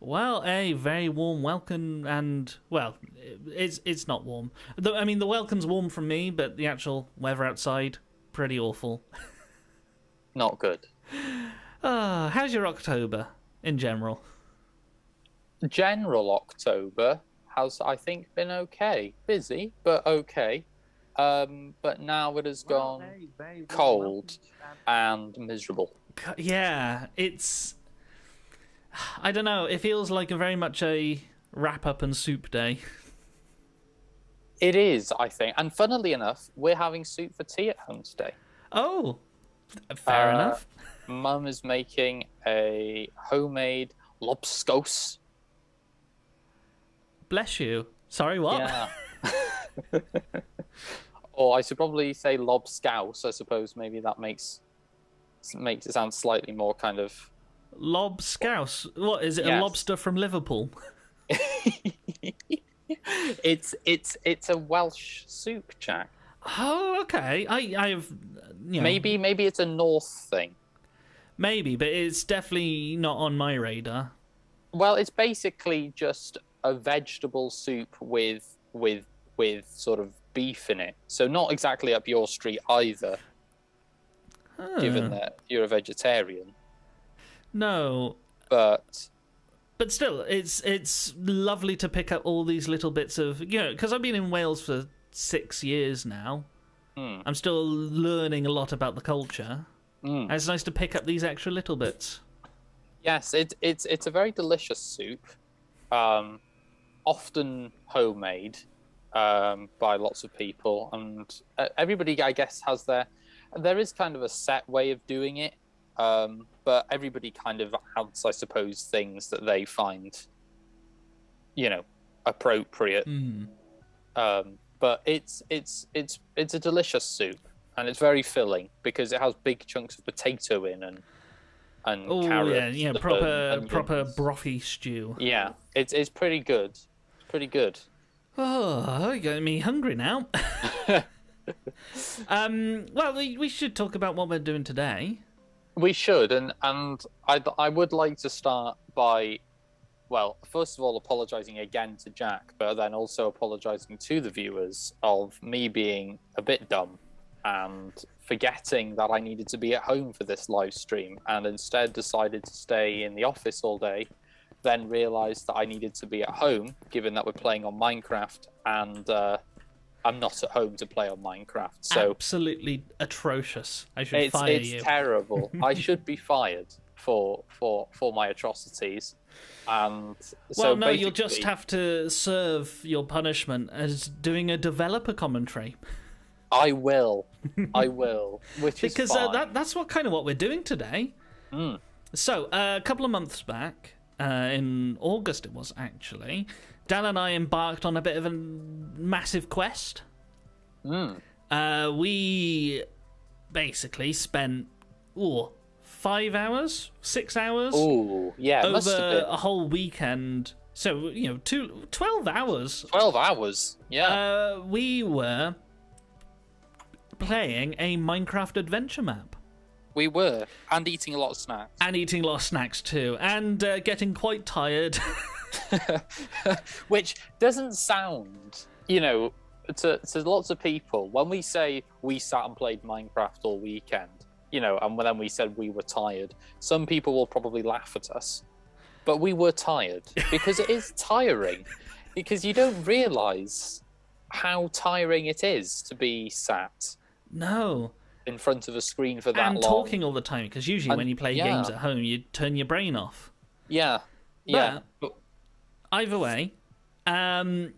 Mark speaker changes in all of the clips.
Speaker 1: Well, a very warm welcome, and well, it's not warm. I mean, the welcome's warm from me, but the actual weather outside pretty awful.
Speaker 2: Not good.
Speaker 1: How's your October in general?
Speaker 2: General October has, I think, been okay. Busy, but okay. But now it has gone cold and miserable.
Speaker 1: Yeah, it's. I don't know. It feels like very much a wrap up and soup day.
Speaker 2: It is, I think. And funnily enough, we're having soup for tea at home today.
Speaker 1: Oh, fair enough.
Speaker 2: Mum is making a homemade lobscouse.
Speaker 1: Bless you. Sorry, what?
Speaker 2: Yeah. Or I should probably say lobscouse. I suppose maybe that makes it sound slightly more kind of...
Speaker 1: Lobscouse. What is it? Yes. A lobster from Liverpool?
Speaker 2: It's a Welsh soup, Jack.
Speaker 1: Oh, okay. I've
Speaker 2: maybe it's a North thing.
Speaker 1: Maybe, but it's definitely not on my radar.
Speaker 2: Well, it's basically just a vegetable soup with sort of beef in it. So not exactly up your street either. Given that you're a vegetarian.
Speaker 1: No.
Speaker 2: But
Speaker 1: still, it's lovely to pick up all these little bits of, because I've been in Wales for 6 years now. I'm still learning a lot about the culture. And it's nice to pick up these extra little bits.
Speaker 2: Yes, it's a very delicious soup. Often homemade by lots of people, and everybody, I guess, there is kind of a set way of doing it. But everybody kind of adds, I suppose, things that they find, appropriate. But it's a delicious soup, and it's very filling because it has big chunks of potato in and carrots.
Speaker 1: Yeah, proper brothy stew.
Speaker 2: Yeah, it's pretty good. It's pretty good.
Speaker 1: Oh, you're getting me hungry now. Well, we should talk about what we're doing today.
Speaker 2: We should, and I would like to start by, well, first of all, apologising again to Jack, but then also apologising to the viewers of me being a bit dumb and forgetting that I needed to be at home for this live stream, and instead decided to stay in the office all day, then realised that I needed to be at home, given that we're playing on Minecraft, and I'm not at home to play on Minecraft. So
Speaker 1: absolutely atrocious. I should fire you.
Speaker 2: It's terrible. I should be fired for my atrocities. And so
Speaker 1: no, you'll just have to serve your punishment as doing a developer commentary.
Speaker 2: I will. Which
Speaker 1: because
Speaker 2: is fine.
Speaker 1: That's what we're doing today. So a couple of months back, in August it was actually, Dan and I embarked on a bit of a massive quest. We basically spent 5 hours, 6 hours.
Speaker 2: Oh, yeah,
Speaker 1: over
Speaker 2: must have been
Speaker 1: a whole weekend. So 12 hours.
Speaker 2: 12 hours. Yeah.
Speaker 1: We were playing a Minecraft adventure map.
Speaker 2: We were, and eating a lot of snacks.
Speaker 1: And eating a lot of snacks too, and getting quite tired.
Speaker 2: Which doesn't sound, to lots of people, when we say we sat and played Minecraft all weekend, and then we said we were tired, some people will probably laugh at us. But we were tired, because it is tiring. Because you don't realise how tiring it is to be sat.
Speaker 1: No.
Speaker 2: In front of a screen for that long.
Speaker 1: And talking all the time, because usually when you play games at home, you turn your brain off.
Speaker 2: Yeah.
Speaker 1: But either way, it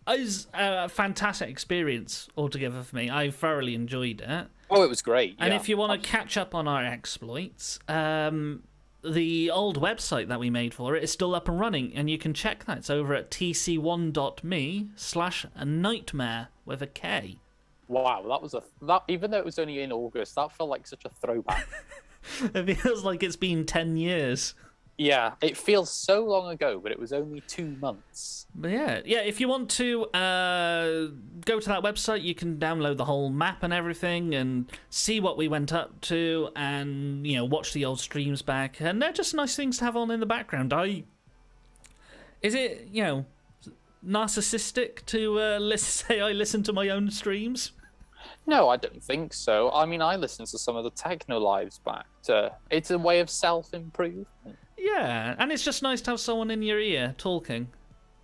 Speaker 1: was a fantastic experience altogether for me. I thoroughly enjoyed it.
Speaker 2: Oh, it was great.
Speaker 1: And if you want to catch up on our exploits, the old website that we made for it is still up and running, and you can check that. It's over at tc1.me/nightmare with a K.
Speaker 2: Wow, that even though it was only in August, that felt like such a throwback.
Speaker 1: It feels like it's been 10 years.
Speaker 2: Yeah, it feels so long ago, but it was only 2 months.
Speaker 1: But yeah. If you want to go to that website, you can download the whole map and everything, and see what we went up to, and watch the old streams back. And they're just nice things to have on in the background. Is it narcissistic to say I listen to my own streams?
Speaker 2: No, I don't think so. I mean, I listen to some of the Technolives back. It's a way of self-improvement.
Speaker 1: Yeah, and it's just nice to have someone in your ear talking.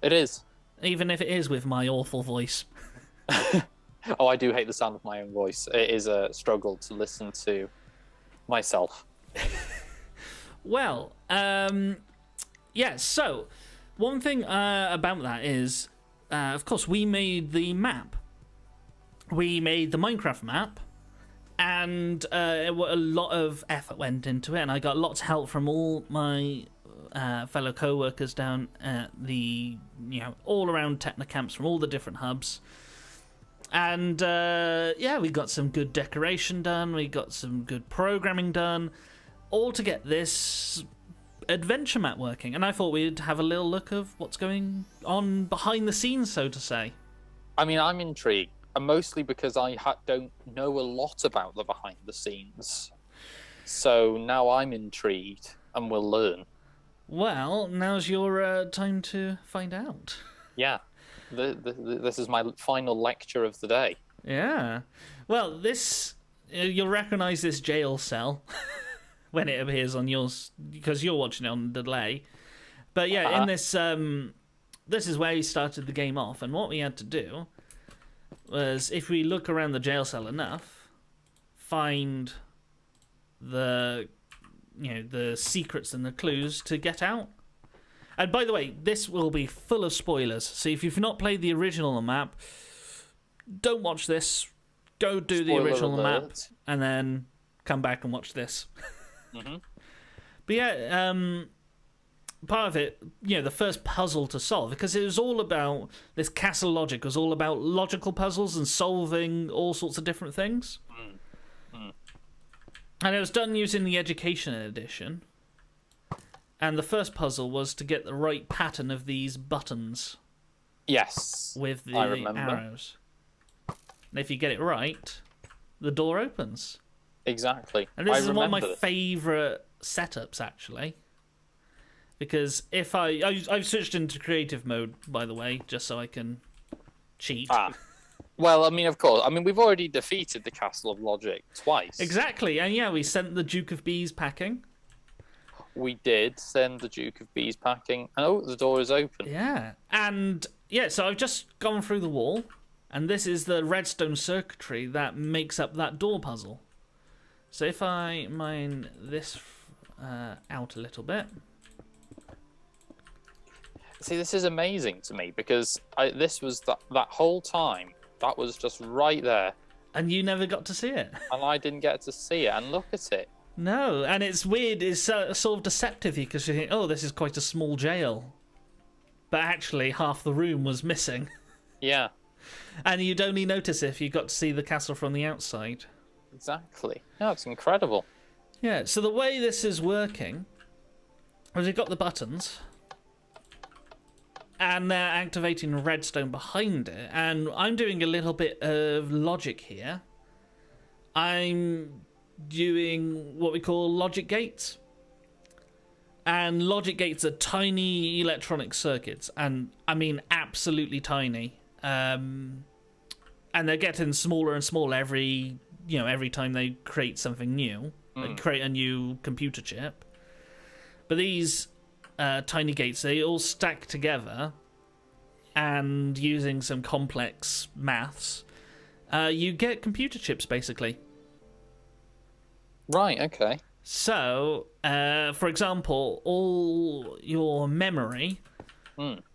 Speaker 2: It is.
Speaker 1: Even if it is with my awful voice.
Speaker 2: Oh, I do hate the sound of my own voice. It is a struggle to listen to myself.
Speaker 1: Well, so one thing about that is, of course, we made the map. We made the Minecraft map, and a lot of effort went into it, and I got lots of help from all my fellow co-workers down at the, all around Technocamps from all the different hubs. And, we got some good decoration done, we got some good programming done, all to get this adventure map working. And I thought we'd have a little look of what's going on behind the scenes, so to say.
Speaker 2: I mean, I'm intrigued. Mostly because I don't know a lot about the behind the scenes. So now I'm intrigued and will learn.
Speaker 1: Well, now's your time to find out.
Speaker 2: Yeah. This is my final lecture of the day.
Speaker 1: Yeah. Well, you'll recognise this jail cell when it appears on yours, because you're watching it on delay. But yeah, in this, this is where we started the game off, and what we had to do was, if we look around the jail cell enough, find the secrets and the clues to get out. And by the way, this will be full of spoilers, so if you've not played the original map, don't watch this. Go do the original map and then come back and watch this. Mm-hmm. But yeah, part of it, the first puzzle to solve, because it was all about this castle logic, was all about logical puzzles and solving all sorts of different things. And it was done using the Education Edition. And the first puzzle was to get the right pattern of these buttons.
Speaker 2: Yes,
Speaker 1: with the arrows. And if you get it right, the door opens.
Speaker 2: Exactly.
Speaker 1: And this is one of my favourite setups, actually. Because if I've switched into creative mode, by the way, just so I can cheat.
Speaker 2: Well, I mean, of course. I mean, we've already defeated the Castle of Logic twice.
Speaker 1: Exactly, and yeah, we sent the Duke of Bees packing.
Speaker 2: We did send the Duke of Bees packing. Oh, the door is open.
Speaker 1: Yeah, and so I've just gone through the wall, and this is the redstone circuitry that makes up that door puzzle. So if I mine this out a little bit.
Speaker 2: See, this is amazing to me, because this was that whole time, that was just right there.
Speaker 1: And you never got to see it.
Speaker 2: And I didn't get to see it, and look at it.
Speaker 1: No, and it's weird, it's sort of deceptive, because you think, oh, this is quite a small jail. But actually, half the room was missing.
Speaker 2: Yeah.
Speaker 1: And you'd only notice if you got to see the castle from the outside.
Speaker 2: Exactly. No, it's incredible.
Speaker 1: Yeah, so the way this is working is we've got the buttons, and they're activating redstone behind it, and I'm doing a little bit of logic here. I'm doing what we call logic gates. And logic gates are tiny electronic circuits, and I mean absolutely tiny. And they're getting smaller and smaller every time they create something new, they create a new computer chip. But these tiny gates, they all stack together, and using some complex maths, you get computer chips, basically.
Speaker 2: Right, okay.
Speaker 1: So, for example, all your memory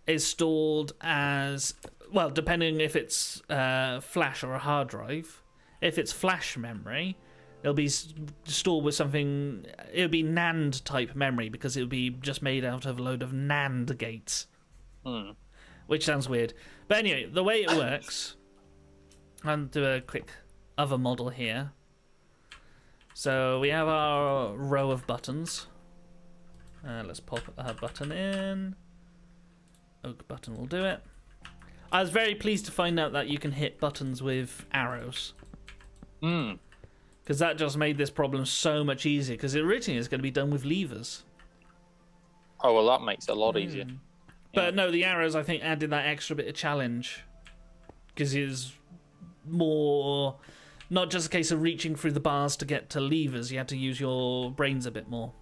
Speaker 1: is stored as, well, depending if it's flash or a hard drive. If it's flash memory, it'll be stored with something, it'll be NAND type memory, because it'll be just made out of a load of NAND gates. Which sounds weird. But anyway, the way it works, I'll do a quick other model here. So we have our row of buttons. Let's pop a button in. Oak button will do it. I was very pleased to find out that you can hit buttons with arrows. Because that just made this problem so much easier, because originally it's going to be done with levers.
Speaker 2: Oh, well, that makes it a lot easier.
Speaker 1: But no, the arrows, I think, added that extra bit of challenge. Because it's more... Not just a case of reaching through the bars to get to levers. You had to use your brains a bit more.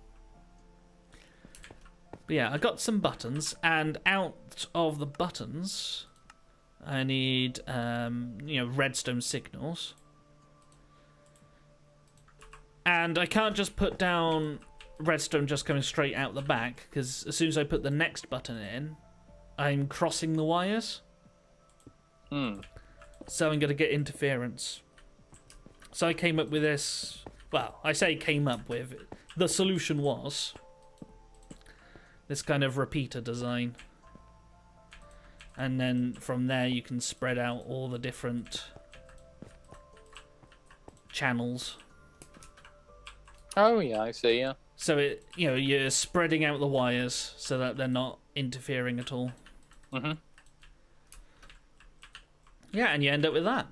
Speaker 1: But yeah, I got some buttons. And out of the buttons, I need, redstone signals. And I can't just put down redstone just coming straight out the back, because as soon as I put the next button in, I'm crossing the wires. So I'm going to get interference. So I came up with this... Well, I say came up with... The solution was this kind of repeater design. And then from there you can spread out all the different channels.
Speaker 2: Oh, yeah, I see, yeah.
Speaker 1: So, you're spreading out the wires so that they're not interfering at all. Yeah, and you end up with that.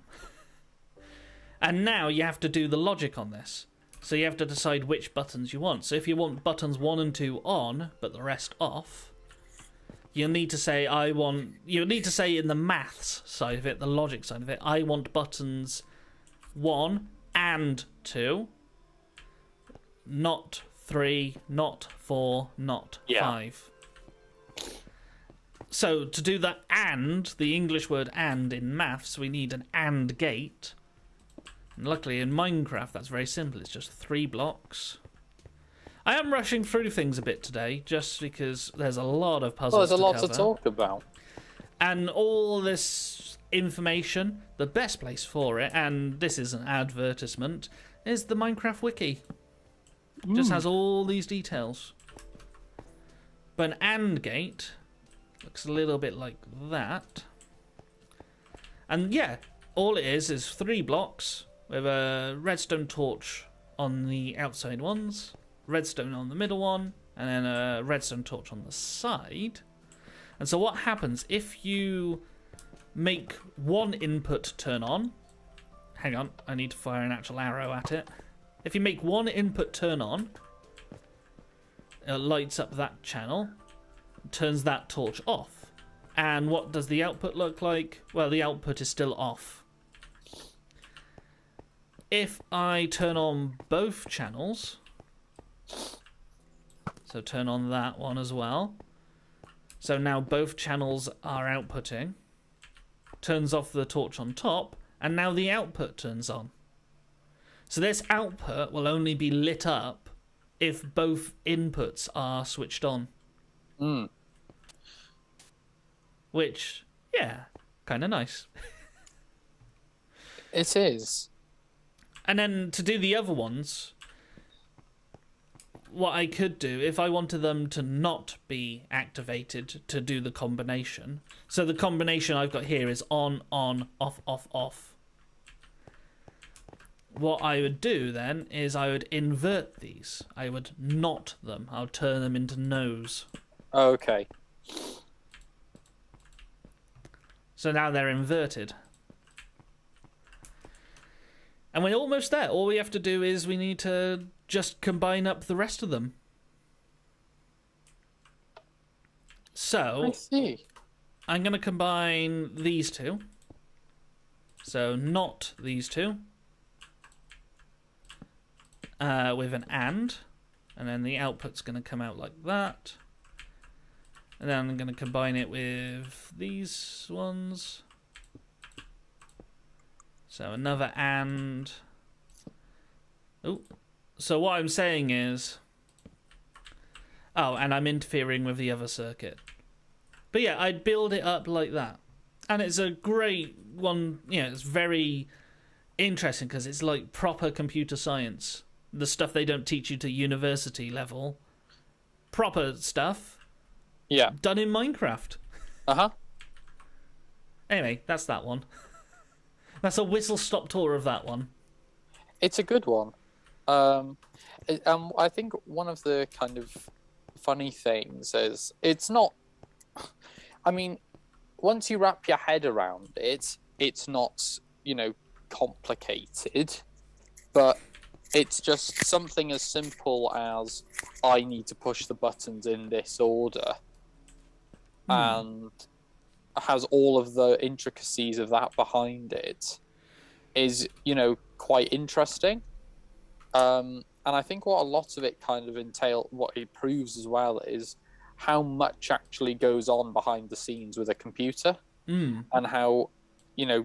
Speaker 1: And now you have to do the logic on this. So you have to decide which buttons you want. So if you want buttons 1 and 2 on, but the rest off, you'll need to say, you'll need to say in the maths side of it, the logic side of it, I want buttons 1 and 2. Not 3, not 4, not 5. So to do the and, the English word and in maths, we need an and gate. And luckily in Minecraft that's very simple, it's just 3 blocks. I am rushing through things a bit today, just because there's a lot of puzzles to cover.
Speaker 2: Well, there's a lot to talk about.
Speaker 1: And all this information, the best place for it, and this is an advertisement, is the Minecraft wiki. Just has all these details. But an AND gate looks a little bit like that. And yeah, all it is 3 blocks with a redstone torch on the outside ones, redstone on the middle one, and then a redstone torch on the side. And so what happens if you make one input turn on? Hang on, I need to fire an actual arrow at it. If you make one input turn on, it lights up that channel, turns that torch off. And what does the output look like? Well, the output is still off. If I turn on both channels, so turn on that one as well, so now both channels are outputting, turns off the torch on top, and now the output turns on. So this output will only be lit up if both inputs are switched on. Which, yeah, kind of nice.
Speaker 2: It is.
Speaker 1: And then to do the other ones, what I could do, if I wanted them to not be activated to do the combination. So the combination I've got here is on, off, off, off. What I would do then is I would invert these. I would knot them. I would turn them into no's.
Speaker 2: Okay.
Speaker 1: So now they're inverted. And we're almost there. All we have to do is we need to just combine up the rest of them. So
Speaker 2: I see.
Speaker 1: I'm going to combine these two. So not these two. With an and then the output's going to come out like that. And then I'm going to combine it with these ones. So another and. Oh, so what I'm saying is... Oh, and I'm interfering with the other circuit. But yeah, I'd build it up like that. And it's a great one, it's very interesting because it's like proper computer science. The stuff they don't teach you to university level. Proper stuff.
Speaker 2: Yeah.
Speaker 1: Done in Minecraft.
Speaker 2: Uh-huh.
Speaker 1: Anyway, that's that one. That's a whistle-stop tour of that one.
Speaker 2: It's a good one. I think one of the kind of funny things is it's not. I mean, once you wrap your head around it, it's not, complicated, but it's just something as simple as I need to push the buttons in this order, and has all of the intricacies of that behind it is, quite interesting. And I think what a lot of it kind of what it proves as well is how much actually goes on behind the scenes with a computer, and how,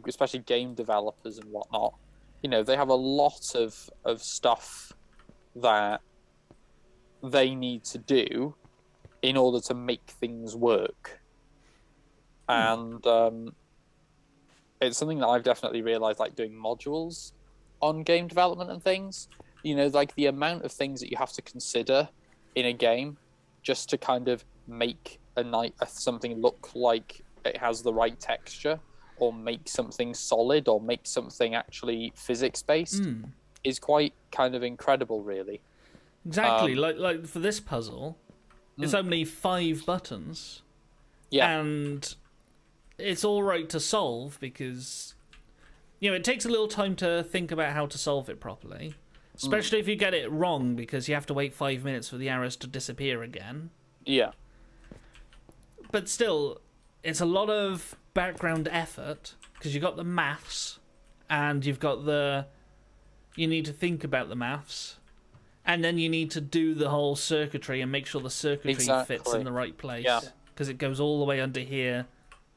Speaker 2: especially game developers and whatnot, they have a lot of stuff that they need to do in order to make things work. And it's something that I've definitely realized, like doing modules on game development and things, like the amount of things that you have to consider in a game just to kind of make something look like it has the right texture, or make something solid, or make something actually physics-based, is quite kind of incredible, really.
Speaker 1: Exactly. Like for this puzzle, it's only 5 buttons.
Speaker 2: Yeah.
Speaker 1: And it's all right to solve because, it takes a little time to think about how to solve it properly. Especially if you get it wrong, because you have to wait 5 minutes for the arrows to disappear again.
Speaker 2: Yeah.
Speaker 1: But still, it's a lot of background effort, because you've got the maths, and you've got you need to think about the maths, and then you need to do the whole circuitry and make sure the circuitry fits in the right place.
Speaker 2: Yeah.
Speaker 1: Because it goes all the way under here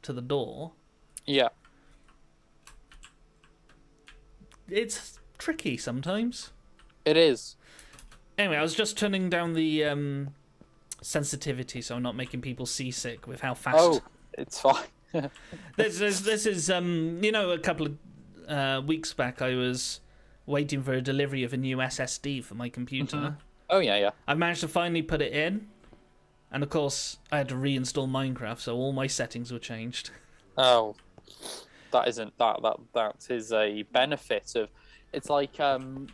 Speaker 1: to the door.
Speaker 2: Yeah.
Speaker 1: It's tricky sometimes.
Speaker 2: It is.
Speaker 1: Anyway, I was just turning down the sensitivity so I'm not making people seasick with how fast.
Speaker 2: Oh, it's fine.
Speaker 1: This is a couple of weeks back I was waiting for a delivery of a new SSD for my computer.
Speaker 2: Oh yeah.
Speaker 1: I've managed to finally put it in, and of course I had to reinstall Minecraft, so all my settings were changed.
Speaker 2: Oh, that is a benefit of. It's like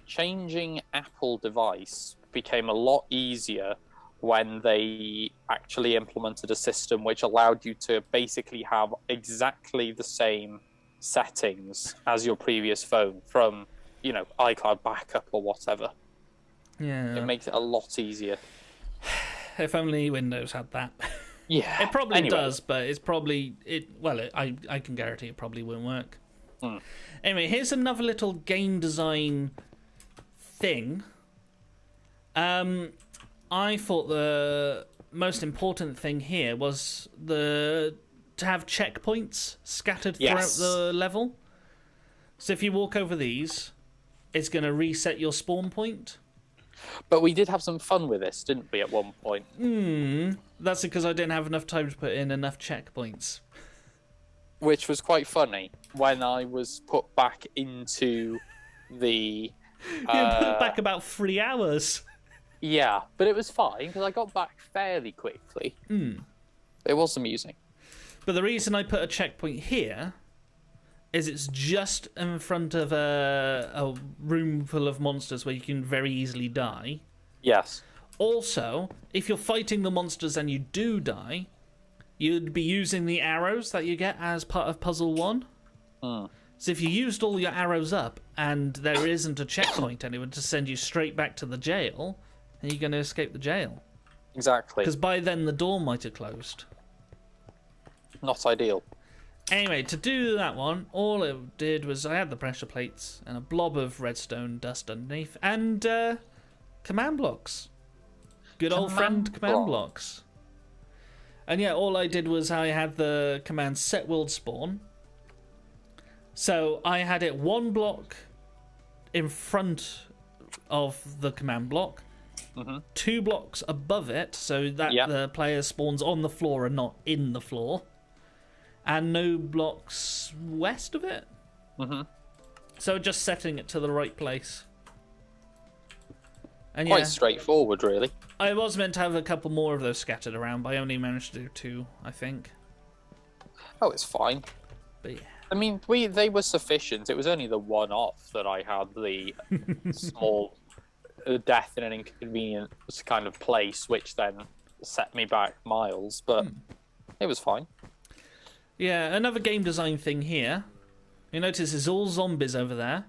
Speaker 2: changing Apple device became a lot easier when they actually implemented a system which allowed you to basically have exactly the same settings as your previous phone from, iCloud backup or whatever.
Speaker 1: Yeah.
Speaker 2: It makes it a lot easier.
Speaker 1: If only Windows had that.
Speaker 2: Yeah.
Speaker 1: It probably does, but it's probably... I can guarantee it probably won't work. Anyway, here's another little game design thing. I thought the most important thing here was to have checkpoints scattered throughout the level. So if you walk over these, it's going to reset your spawn point.
Speaker 2: But we did have some fun with this, didn't we, at one point?
Speaker 1: That's because I didn't have enough time to put in enough checkpoints.
Speaker 2: Which was quite funny when I was put back into the...
Speaker 1: You put back about 3 hours.
Speaker 2: Yeah, but it was fine because I got back fairly quickly. It was amusing.
Speaker 1: But the reason I put a checkpoint here is it's just in front of a room full of monsters where you can very easily die.
Speaker 2: Yes.
Speaker 1: Also, if you're fighting the monsters and you do die, you'd be using the arrows that you get as part of Puzzle 1. So if you used all your arrows up and there isn't a checkpoint and it would just send you straight back to the jail, then you're going to escape the jail.
Speaker 2: Exactly.
Speaker 1: Because by then the door might have closed.
Speaker 2: Not ideal.
Speaker 1: Anyway, to do that one, all it did was I had the pressure plates and a blob of redstone dust underneath and command blocks. Good old friend command blocks. And yeah, all I did was I had the command set world spawn. So I had it 1 block in front of the command block, 2 blocks above it, so that the player spawns on the floor and not in the floor, and no blocks west of it. So just setting it to the right place. And
Speaker 2: quite straightforward, really.
Speaker 1: I was meant to have a couple more of those scattered around, but I only managed to do 2, I think.
Speaker 2: Oh, it's fine.
Speaker 1: But yeah.
Speaker 2: I mean, they were sufficient. It was only the one-off that I had the small death in an inconvenient kind of place, which then set me back miles, but it was fine.
Speaker 1: Yeah, another game design thing here. You notice it's all zombies over there,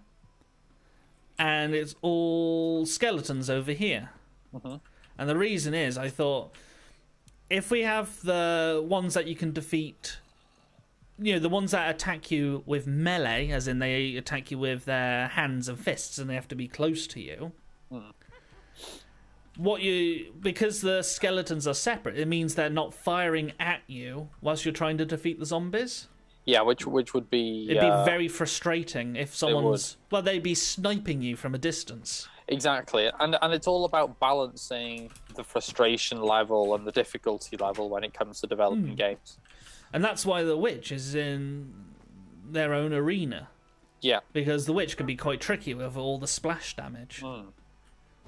Speaker 1: and it's all skeletons over here. And the reason is, I thought, if we have the ones that you can defeat, the ones that attack you with melee, as in they attack you with their hands and fists, and they have to be close to you. Because the skeletons are separate, it means they're not firing at you whilst you're trying to defeat the zombies.
Speaker 2: Yeah, which would be...
Speaker 1: It'd be very frustrating if someone's... Well, they'd be sniping you from a distance.
Speaker 2: Exactly, and it's all about balancing the frustration level and the difficulty level when it comes to developing games.
Speaker 1: And that's why the Witch is in their own arena.
Speaker 2: Yeah.
Speaker 1: Because the Witch can be quite tricky with all the splash damage.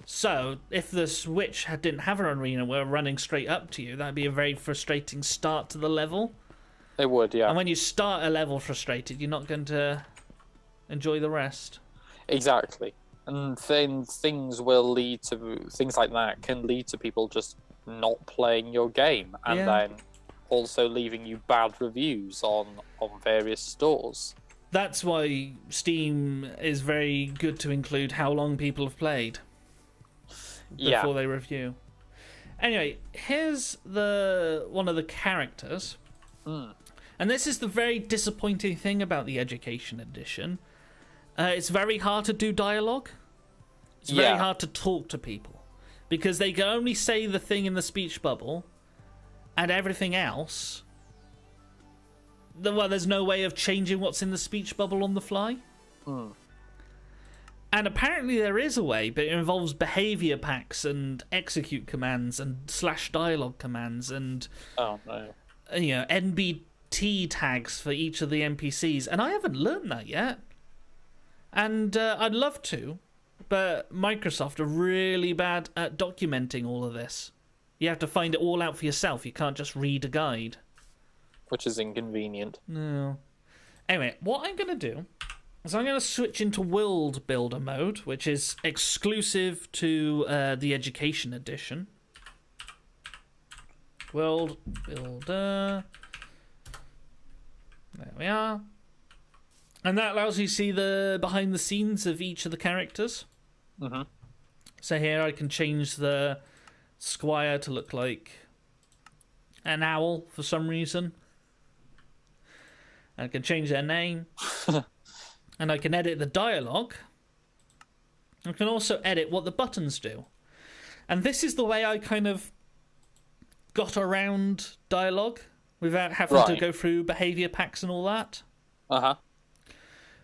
Speaker 1: So, if the Witch didn't have her arena, were running straight up to you, that'd be a very frustrating start to the level.
Speaker 2: It would, yeah.
Speaker 1: And when you start a level frustrated, you're not going to enjoy the rest.
Speaker 2: Exactly. And then things like that can lead to people just not playing your game, and then also leaving you bad reviews on various stores.
Speaker 1: That's why Steam is very good to include how long people have played before they review. Anyway, here's one of the characters. And this is the very disappointing thing about the Education Edition. It's very hard to do dialogue. It's very hard to talk to people. Because they can only say the thing in the speech bubble, and everything else... Well, there's no way of changing what's in the speech bubble on the fly. And apparently there is a way, but it involves behavior packs and execute commands and /dialogue commands and NBT tags for each of the NPCs. And I haven't learned that yet. And I'd love to, but Microsoft are really bad at documenting all of this. You have to find it all out for yourself. You can't just read a guide.
Speaker 2: Which is inconvenient.
Speaker 1: No. Anyway, what I'm going to do is I'm going to switch into World Builder mode, which is exclusive to the Education Edition. World Builder. There we are. And that allows you to see the behind the scenes of each of the characters. So here I can change the Squire to look like an owl for some reason. I can change their name. And I can edit the dialogue. I can also edit what the buttons do. And this is the way I kind of got around dialogue without having to go through behavior packs and all that.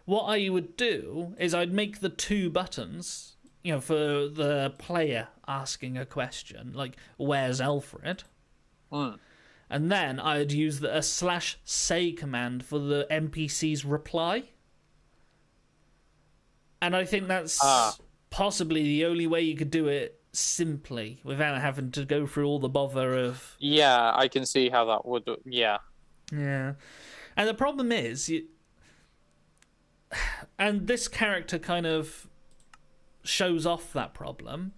Speaker 1: What I would do is I'd make the two buttons, for the player asking a question, like, where's Alfred? And then I'd use a /say command for the NPC's reply. And I think that's possibly the only way you could do it simply, without having to go through all the bother of...
Speaker 2: Yeah, I can see how that would... Yeah.
Speaker 1: And the problem is... And this character kind of shows off that problem,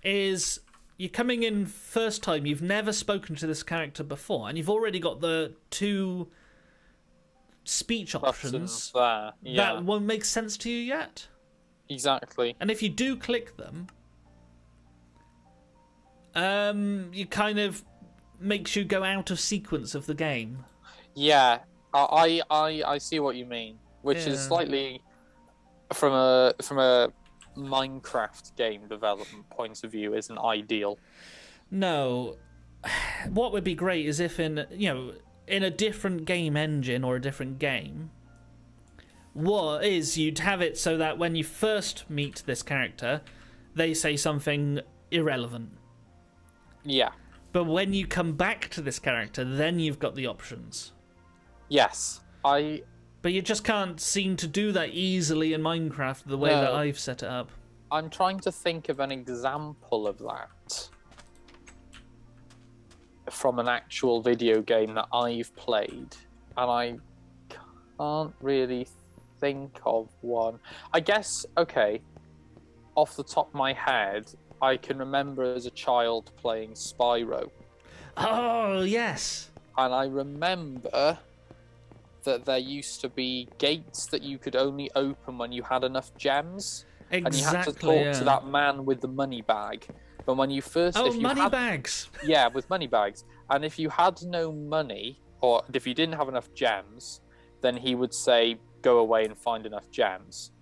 Speaker 1: is... You're coming in first time, you've never spoken to this character before, and you've already got the two speech options that won't make sense to you yet.
Speaker 2: Exactly.
Speaker 1: And if you do click them, you kind of makes you go out of sequence of the game.
Speaker 2: Yeah, I see what you mean, which is slightly from a Minecraft game development point of view isn't ideal.
Speaker 1: No. What would be great is if in a different game engine or a different game, you'd have it so that when you first meet this character, they say something irrelevant.
Speaker 2: Yeah.
Speaker 1: But when you come back to this character, then you've got the options.
Speaker 2: Yes.
Speaker 1: But you just can't seem to do that easily in Minecraft the way that I've set it up.
Speaker 2: I'm trying to think of an example of that from an actual video game that I've played, and I can't really think of one. I guess, off the top of my head, I can remember as a child playing Spyro.
Speaker 1: Oh, yes.
Speaker 2: And I remember that there used to be gates that you could only open when you had enough gems.
Speaker 1: Exactly,
Speaker 2: and you had to talk to that man with the money bag. But when you first...
Speaker 1: Oh, money bags.
Speaker 2: Yeah, with money bags. And if you had no money, or if you didn't have enough gems, then he would say, go away and find enough gems.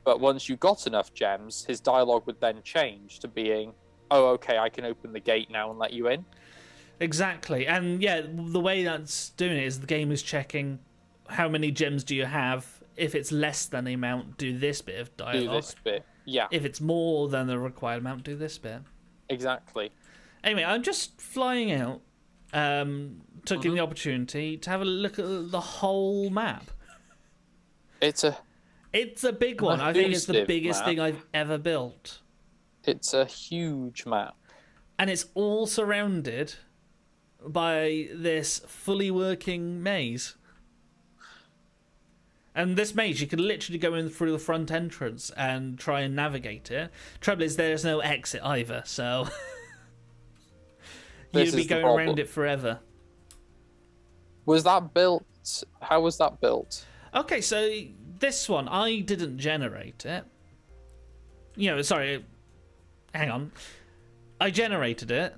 Speaker 2: But once you got enough gems, his dialogue would then change to being, oh, okay, I can open the gate now and let you in.
Speaker 1: Exactly. And yeah, the way that's doing it is the game is checking how many gems do you have. If it's less than the amount, do this bit of dialogue.
Speaker 2: Do this bit, yeah.
Speaker 1: If it's more than the required amount, do this bit.
Speaker 2: Exactly.
Speaker 1: Anyway, I'm just flying out, taking the opportunity to have a look at the whole map.
Speaker 2: It's a
Speaker 1: big one. I think it's the biggest thing I've ever built.
Speaker 2: It's a huge map.
Speaker 1: And it's all surrounded by this fully working maze. And this maze, you could literally go in through the front entrance and try and navigate it. Trouble is, there's no exit either, so you'd be going around it forever.
Speaker 2: Was that built? How was that built?
Speaker 1: Okay, so this one, I didn't generate it. Sorry, hang on. I generated it,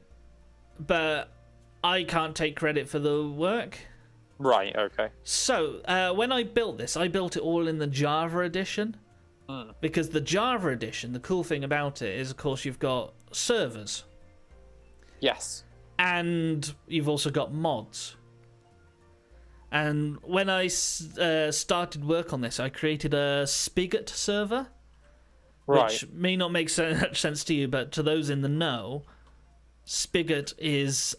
Speaker 1: but I can't take credit for the work.
Speaker 2: Right, okay.
Speaker 1: So, when I built this, I built it all in the Java edition. Because the Java edition, the cool thing about it is, of course, you've got servers.
Speaker 2: Yes.
Speaker 1: And you've also got mods. And when I started work on this, I created a Spigot server.
Speaker 2: Right.
Speaker 1: Which may not make so much sense to you, but to those in the know, Spigot is...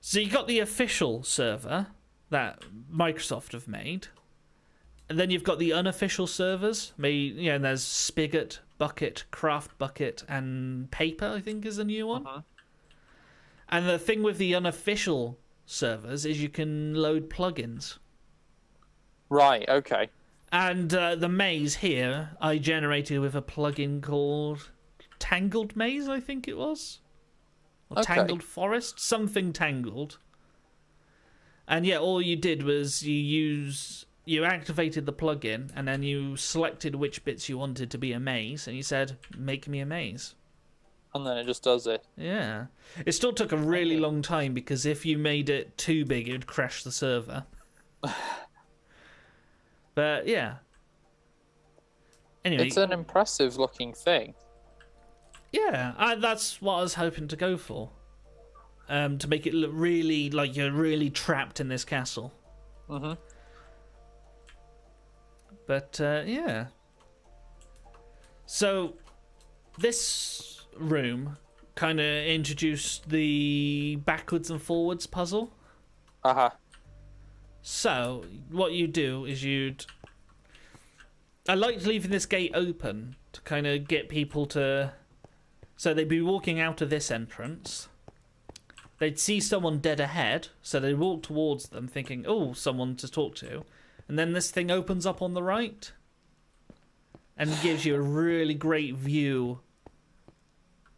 Speaker 1: So you got the official server that Microsoft have made, and then you've got the unofficial servers. And there's Spigot, Bucket, Craft Bucket, and Paper, I think, is a new one. And the thing with the unofficial servers is you can load plugins.
Speaker 2: Right, okay.
Speaker 1: And the maze here I generated with a plugin called Tangled Maze, I think it was. Or Tangled Forest, something tangled. And yeah, all you did was you activated the plugin, and then you selected which bits you wanted to be a maze, and you said, make me a maze.
Speaker 2: And then it just does it.
Speaker 1: Yeah. It still took a really long time, because if you made it too big, it would crash the server. But yeah. Anyway,
Speaker 2: it's an impressive looking thing.
Speaker 1: Yeah, that's what I was hoping to go for. To make it look really like you're really trapped in this castle. But yeah. So this room kind of introduced the backwards and forwards puzzle. So what you do is I liked leaving this gate open to kind of get people to... So they'd be walking out of this entrance. They'd see someone dead ahead, so they'd walk towards them thinking, oh, someone to talk to. And then this thing opens up on the right and gives you a really great view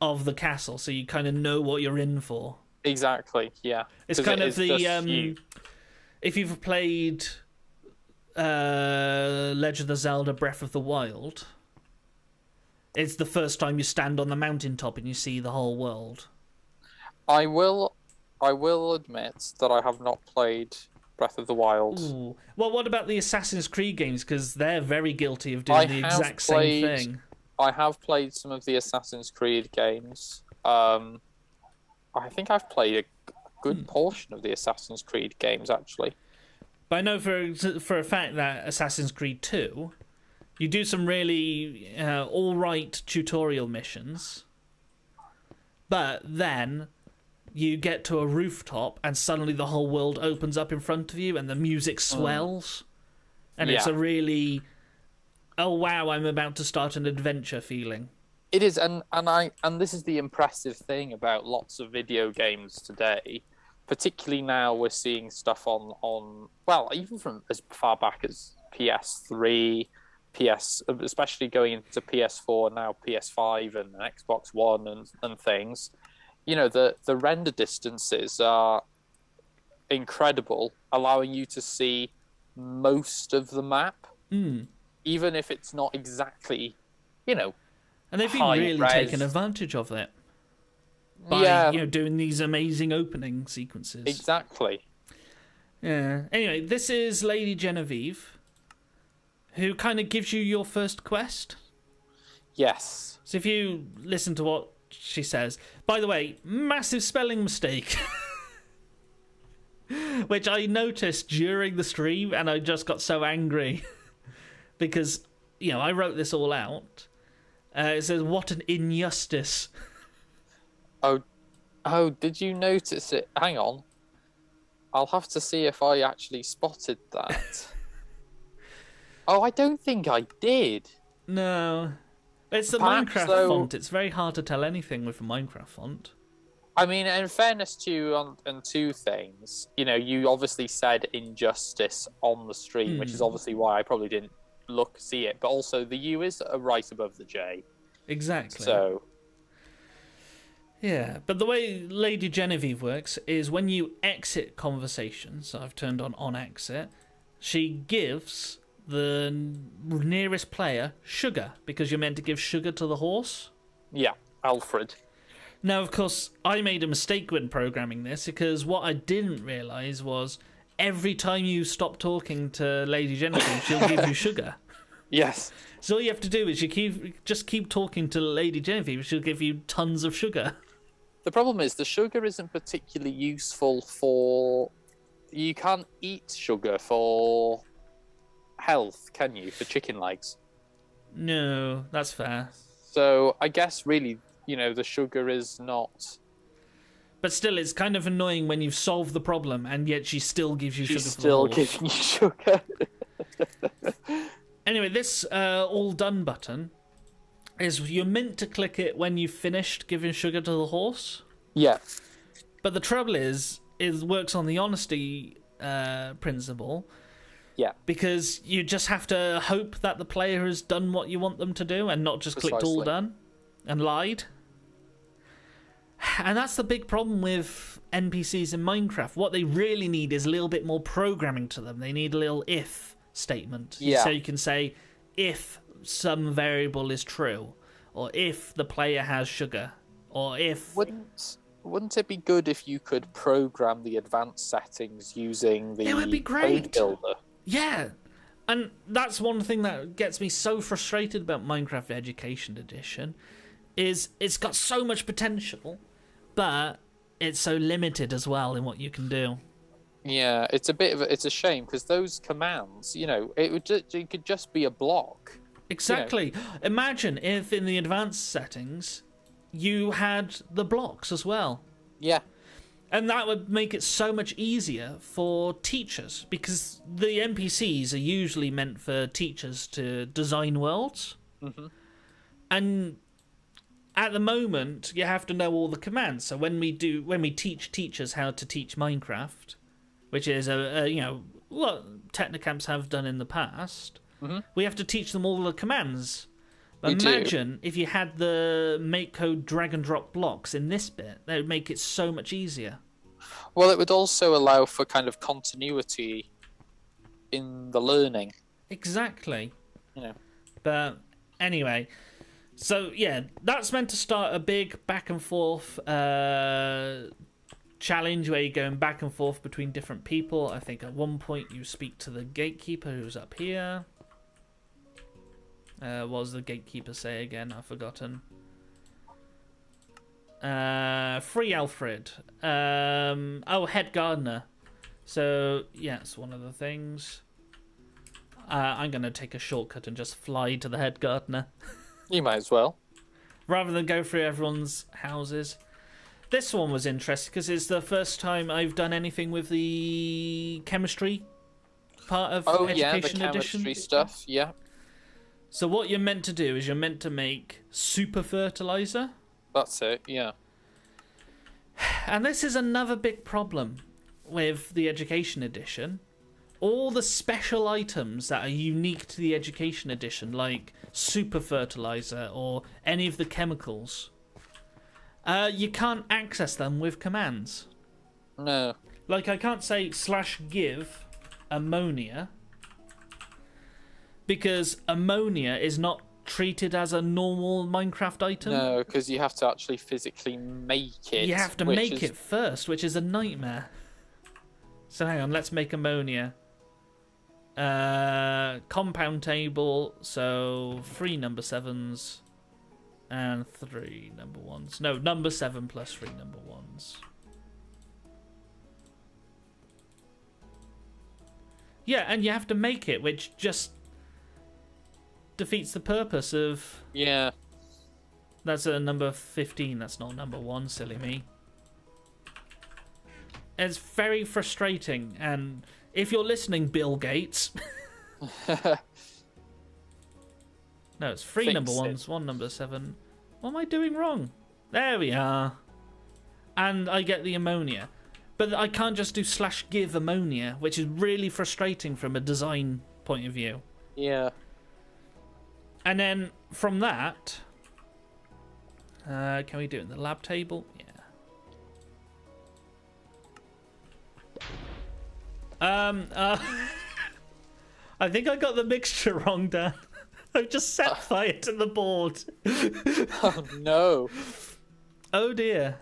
Speaker 1: of the castle, so you kind of know what you're in for.
Speaker 2: Exactly, yeah.
Speaker 1: It's kind of the... if you've played Legend of Zelda Breath of the Wild... It's the first time you stand on the mountaintop and you see the whole world.
Speaker 2: I will admit that I have not played Breath of the Wild.
Speaker 1: Ooh. Well, what about the Assassin's Creed games? Because they're very guilty of doing the exact same thing.
Speaker 2: I have played some of the Assassin's Creed games. I think I've played a good portion of the Assassin's Creed games, actually.
Speaker 1: But I know for a fact that Assassin's Creed 2... You do some really all-right tutorial missions, but then you get to a rooftop and suddenly the whole world opens up in front of you and the music swells. And it's a really, oh wow, I'm about to start an adventure feeling.
Speaker 2: It is, and this is the impressive thing about lots of video games today. Particularly now we're seeing stuff on well, even from as far back as PS3... especially going into PS4 now, PS5 and Xbox One and things, the render distances are incredible, allowing you to see most of the map, even if it's not exactly,
Speaker 1: And they've been
Speaker 2: high
Speaker 1: really
Speaker 2: res.
Speaker 1: taking advantage of it by doing these amazing opening sequences.
Speaker 2: Exactly.
Speaker 1: Yeah. Anyway, this is Lady Genevieve, who kind of gives you your first quest.
Speaker 2: Yes.
Speaker 1: So if you listen to what she says, by the way, massive spelling mistake, which I noticed during the stream, and I just got so angry because I wrote this all out. It says, "What an injustice."
Speaker 2: Oh, did you notice it? Hang on. I'll have to see if I actually spotted that. Oh, I don't think I did.
Speaker 1: No. It's the
Speaker 2: Perhaps,
Speaker 1: Minecraft font. It's very hard to tell anything with a Minecraft font.
Speaker 2: I mean, in fairness to you on two things, you obviously said injustice on the stream, which is obviously why I probably didn't see it. But also, the U is right above the J.
Speaker 1: Exactly.
Speaker 2: So...
Speaker 1: Yeah, but the way Lady Genevieve works is when you exit conversations, so I've turned on exit, she gives the nearest player sugar, because you're meant to give sugar to the horse.
Speaker 2: Yeah, Alfred.
Speaker 1: Now, of course, I made a mistake when programming this, because what I didn't realise was every time you stop talking to Lady Genevieve, she'll give you sugar.
Speaker 2: Yes.
Speaker 1: So all you have to do is just keep talking to Lady Genevieve, she'll give you tons of sugar.
Speaker 2: The problem is the sugar isn't particularly useful for... You can't eat sugar for health, can you? For chicken legs.
Speaker 1: No, that's fair.
Speaker 2: So I guess really, the sugar is not...
Speaker 1: But still, it's kind of annoying when you've solved the problem and yet she still gives you sugar for the
Speaker 2: still giving you sugar.
Speaker 1: Anyway, this all done button is you're meant to click it when you've finished giving sugar to the horse.
Speaker 2: Yeah.
Speaker 1: But the trouble is it works on the honesty principle.
Speaker 2: Yeah.
Speaker 1: Because you just have to hope that the player has done what you want them to do and not just clicked all done and lied. And that's the big problem with NPCs in Minecraft. What they really need is a little bit more programming to them. They need a little if statement.
Speaker 2: Yeah.
Speaker 1: So you can say, if some variable is true, or if the player has sugar, or if...
Speaker 2: Wouldn't it be good if you could program the advanced settings using the
Speaker 1: it would be great.
Speaker 2: code builder?
Speaker 1: Yeah. And that's one thing that gets me so frustrated about Minecraft Education Edition, is it's got so much potential, but it's so limited as well in what you can do.
Speaker 2: Yeah, it's a shame, because those commands, it could just be a block.
Speaker 1: Exactly. Imagine if in the advanced settings you had the blocks as well.
Speaker 2: Yeah.
Speaker 1: And that would make it so much easier for teachers, because the NPCs are usually meant for teachers to design worlds. Mm-hmm. And at the moment, you have to know all the commands. So when we teach teachers how to teach Minecraft, which is what Technicamps have done in the past, we have to teach them all the commands. But imagine if you had the make code drag and drop blocks in this bit. That would make it so much easier.
Speaker 2: Well, it would also allow for kind of continuity in the learning.
Speaker 1: Exactly. But anyway, so yeah, that's meant to start a big back and forth challenge where you're going back and forth between different people. I think at one point you speak to the gatekeeper who's up here. What does the gatekeeper say again? I've forgotten. Free Alfred. Head gardener. So, yeah, it's one of the things. I'm going to take a shortcut and just fly to the head gardener.
Speaker 2: You might as well.
Speaker 1: Rather than go through everyone's houses. This one was interesting because it's the first time I've done anything with the chemistry part of Education
Speaker 2: the
Speaker 1: Edition.
Speaker 2: chemistry stuff, yeah.
Speaker 1: So what you're meant to do is you're meant to make super fertilizer.
Speaker 2: That's it, yeah.
Speaker 1: And this is another big problem with the Education Edition. All the special items that are unique to the Education Edition, like super fertilizer or any of the chemicals, You can't access them with commands.
Speaker 2: No.
Speaker 1: Like, I can't say /give ammonia, because ammonia is not treated as a normal Minecraft item.
Speaker 2: No, because you have to actually physically make it.
Speaker 1: You have to make it first, which is a nightmare. So hang on, let's make ammonia. Compound table, so 3 number 7s and 3 number 1s. No, number 7 plus 3 number 1s. Yeah, and you have to make it, which just defeats the purpose of...
Speaker 2: Yeah.
Speaker 1: That's a number 15, that's not number 1, silly me. It's very frustrating, and if you're listening, Bill Gates... No, it's 3 number 1s, 1 number 7. What am I doing wrong? There we are. And I get the ammonia. But I can't just do /give ammonia, which is really frustrating from a design point of view.
Speaker 2: Yeah.
Speaker 1: And then from that, can we do it in the lab table? Yeah. I think I got the mixture wrong, Dan. I've just set fire to the board.
Speaker 2: Oh no.
Speaker 1: Oh dear.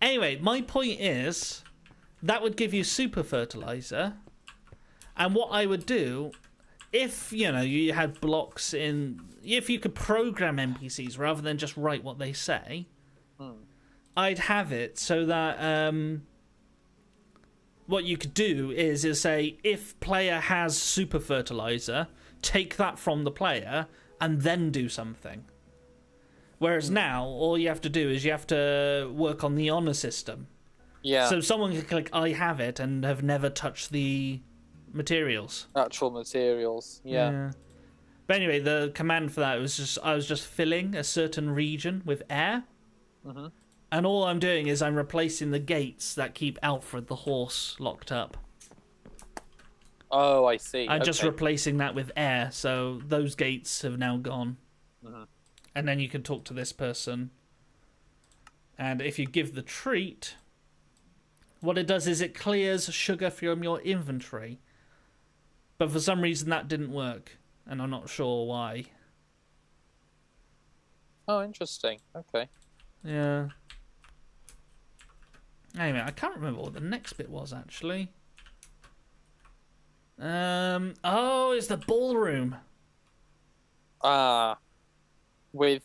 Speaker 1: Anyway, my point is that would give you super fertilizer, and what I would do, if you had blocks in, if you could program NPCs rather than just write what they say, I'd have it so that what you could do is say, if player has super fertilizer, take that from the player and then do something. Whereas now, all you have to do is you have to work on the honor system.
Speaker 2: Yeah.
Speaker 1: So someone can click, I have it, and have never touched the materials.
Speaker 2: Actual materials, yeah.
Speaker 1: But anyway, the command for that was I was just filling a certain region with air.
Speaker 2: Mm-hmm.
Speaker 1: And all I'm doing is I'm replacing the gates that keep Alfred the horse locked up.
Speaker 2: Oh, I see.
Speaker 1: I'm just replacing that with air, so those gates have now gone.
Speaker 2: Mm-hmm.
Speaker 1: And then you can talk to this person. And if you give the treat, what it does is it clears sugar from your inventory. But for some reason that didn't work, and I'm not sure why.
Speaker 2: Oh, interesting. Okay.
Speaker 1: Yeah. Anyway, I can't remember what the next bit was, actually. Oh, it's the ballroom.
Speaker 2: With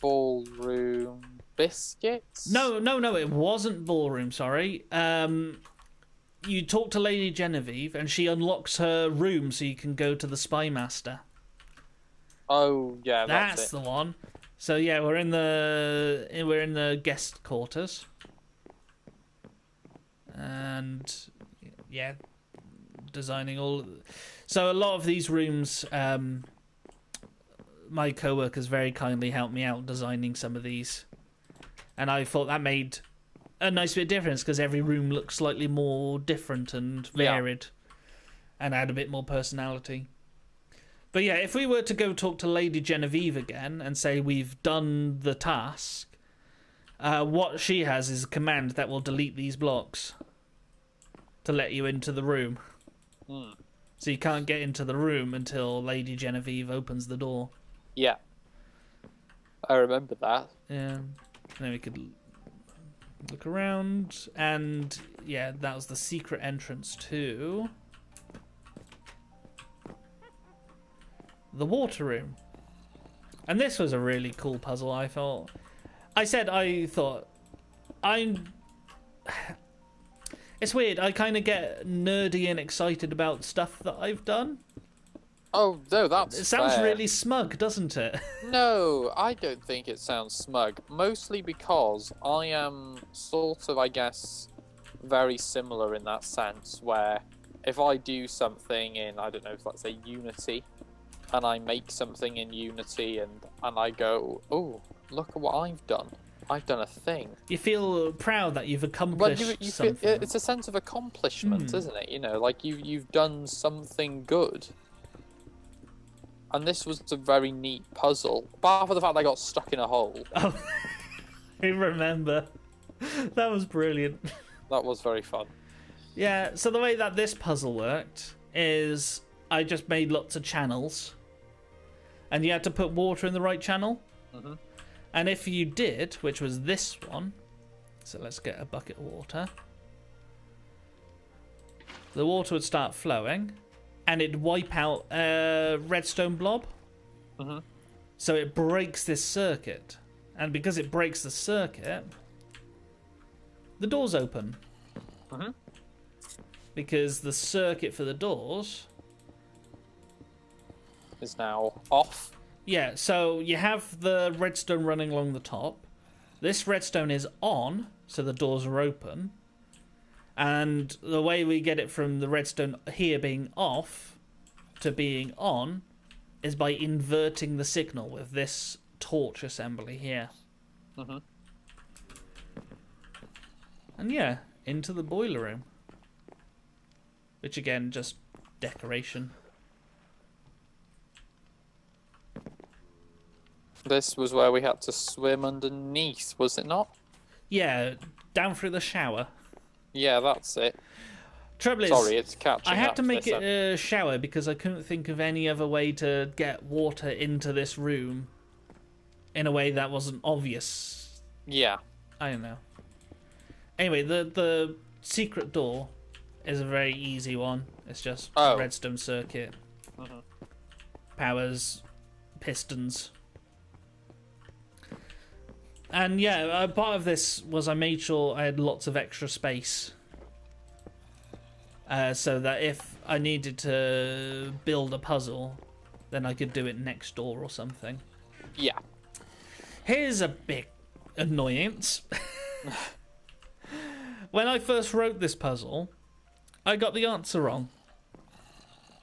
Speaker 2: ballroom biscuits?
Speaker 1: No, it wasn't ballroom, sorry. You talk to Lady Genevieve, and she unlocks her room so you can go to the Spy Master.
Speaker 2: Oh, yeah,
Speaker 1: that's the one. So yeah, we're in the guest quarters. And yeah, designing all. So a lot of these rooms, my co-workers very kindly helped me out designing some of these, and I thought that made a nice bit of difference because every room looks slightly more different and varied, and add a bit more personality. But yeah, if we were to go talk to Lady Genevieve again and say we've done the task, what she has is a command that will delete these blocks to let you into the room. So you can't get into the room until Lady Genevieve opens the door.
Speaker 2: Yeah. I remember that.
Speaker 1: Yeah. And then we could look around, and yeah, that was the secret entrance to the water room. And this was a really cool puzzle, I thought. It's weird, I kind of get nerdy and excited about stuff that I've done.
Speaker 2: Oh, no, that's
Speaker 1: It sounds
Speaker 2: fair.
Speaker 1: really smug, doesn't it?
Speaker 2: No, I don't think it sounds smug. Mostly because I am sort of, I guess, very similar in that sense, where if I do something in, I don't know, let's say Unity, and I make something in Unity and I go, oh, look at what I've done. I've done a thing.
Speaker 1: You feel proud that you've accomplished something.
Speaker 2: It's a sense of accomplishment, isn't it? You know, like you've done something good. And this was a very neat puzzle, apart from the fact that I got stuck in a hole.
Speaker 1: Oh, I remember. That was brilliant.
Speaker 2: That was very fun.
Speaker 1: Yeah, so the way that this puzzle worked is I just made lots of channels, and you had to put water in the right channel.
Speaker 2: Mm-hmm.
Speaker 1: And if you did, which was this one, so let's get a bucket of water, the water would start flowing, and it'd wipe out a redstone blob.
Speaker 2: Mm-hmm.
Speaker 1: So it breaks this circuit, and because it breaks the circuit, the doors open.
Speaker 2: Mm-hmm.
Speaker 1: Because the circuit for the doors
Speaker 2: is now off.
Speaker 1: Yeah, so you have the redstone running along the top. This redstone is on, so the doors are open. And the way we get it from the redstone here being off to being on is by inverting the signal with this torch assembly here.
Speaker 2: Mm-hmm.
Speaker 1: And yeah, into the boiler room. Which again, just decoration.
Speaker 2: This was where we had to swim underneath, was it not?
Speaker 1: Yeah, down through the shower.
Speaker 2: Yeah, that's it.
Speaker 1: Trouble is,
Speaker 2: sorry, it's catching
Speaker 1: I had
Speaker 2: up
Speaker 1: to make
Speaker 2: this
Speaker 1: it a shower because I couldn't think of any other way to get water into this room in a way that wasn't obvious.
Speaker 2: Yeah.
Speaker 1: I don't know. Anyway, the secret door is a very easy one. It's just a redstone circuit.
Speaker 2: Mm-hmm.
Speaker 1: Powers, pistons. And yeah, part of this was I made sure I had lots of extra space. So that if I needed to build a puzzle, then I could do it next door or something.
Speaker 2: Yeah.
Speaker 1: Here's a big annoyance. When I first wrote this puzzle, I got the answer wrong.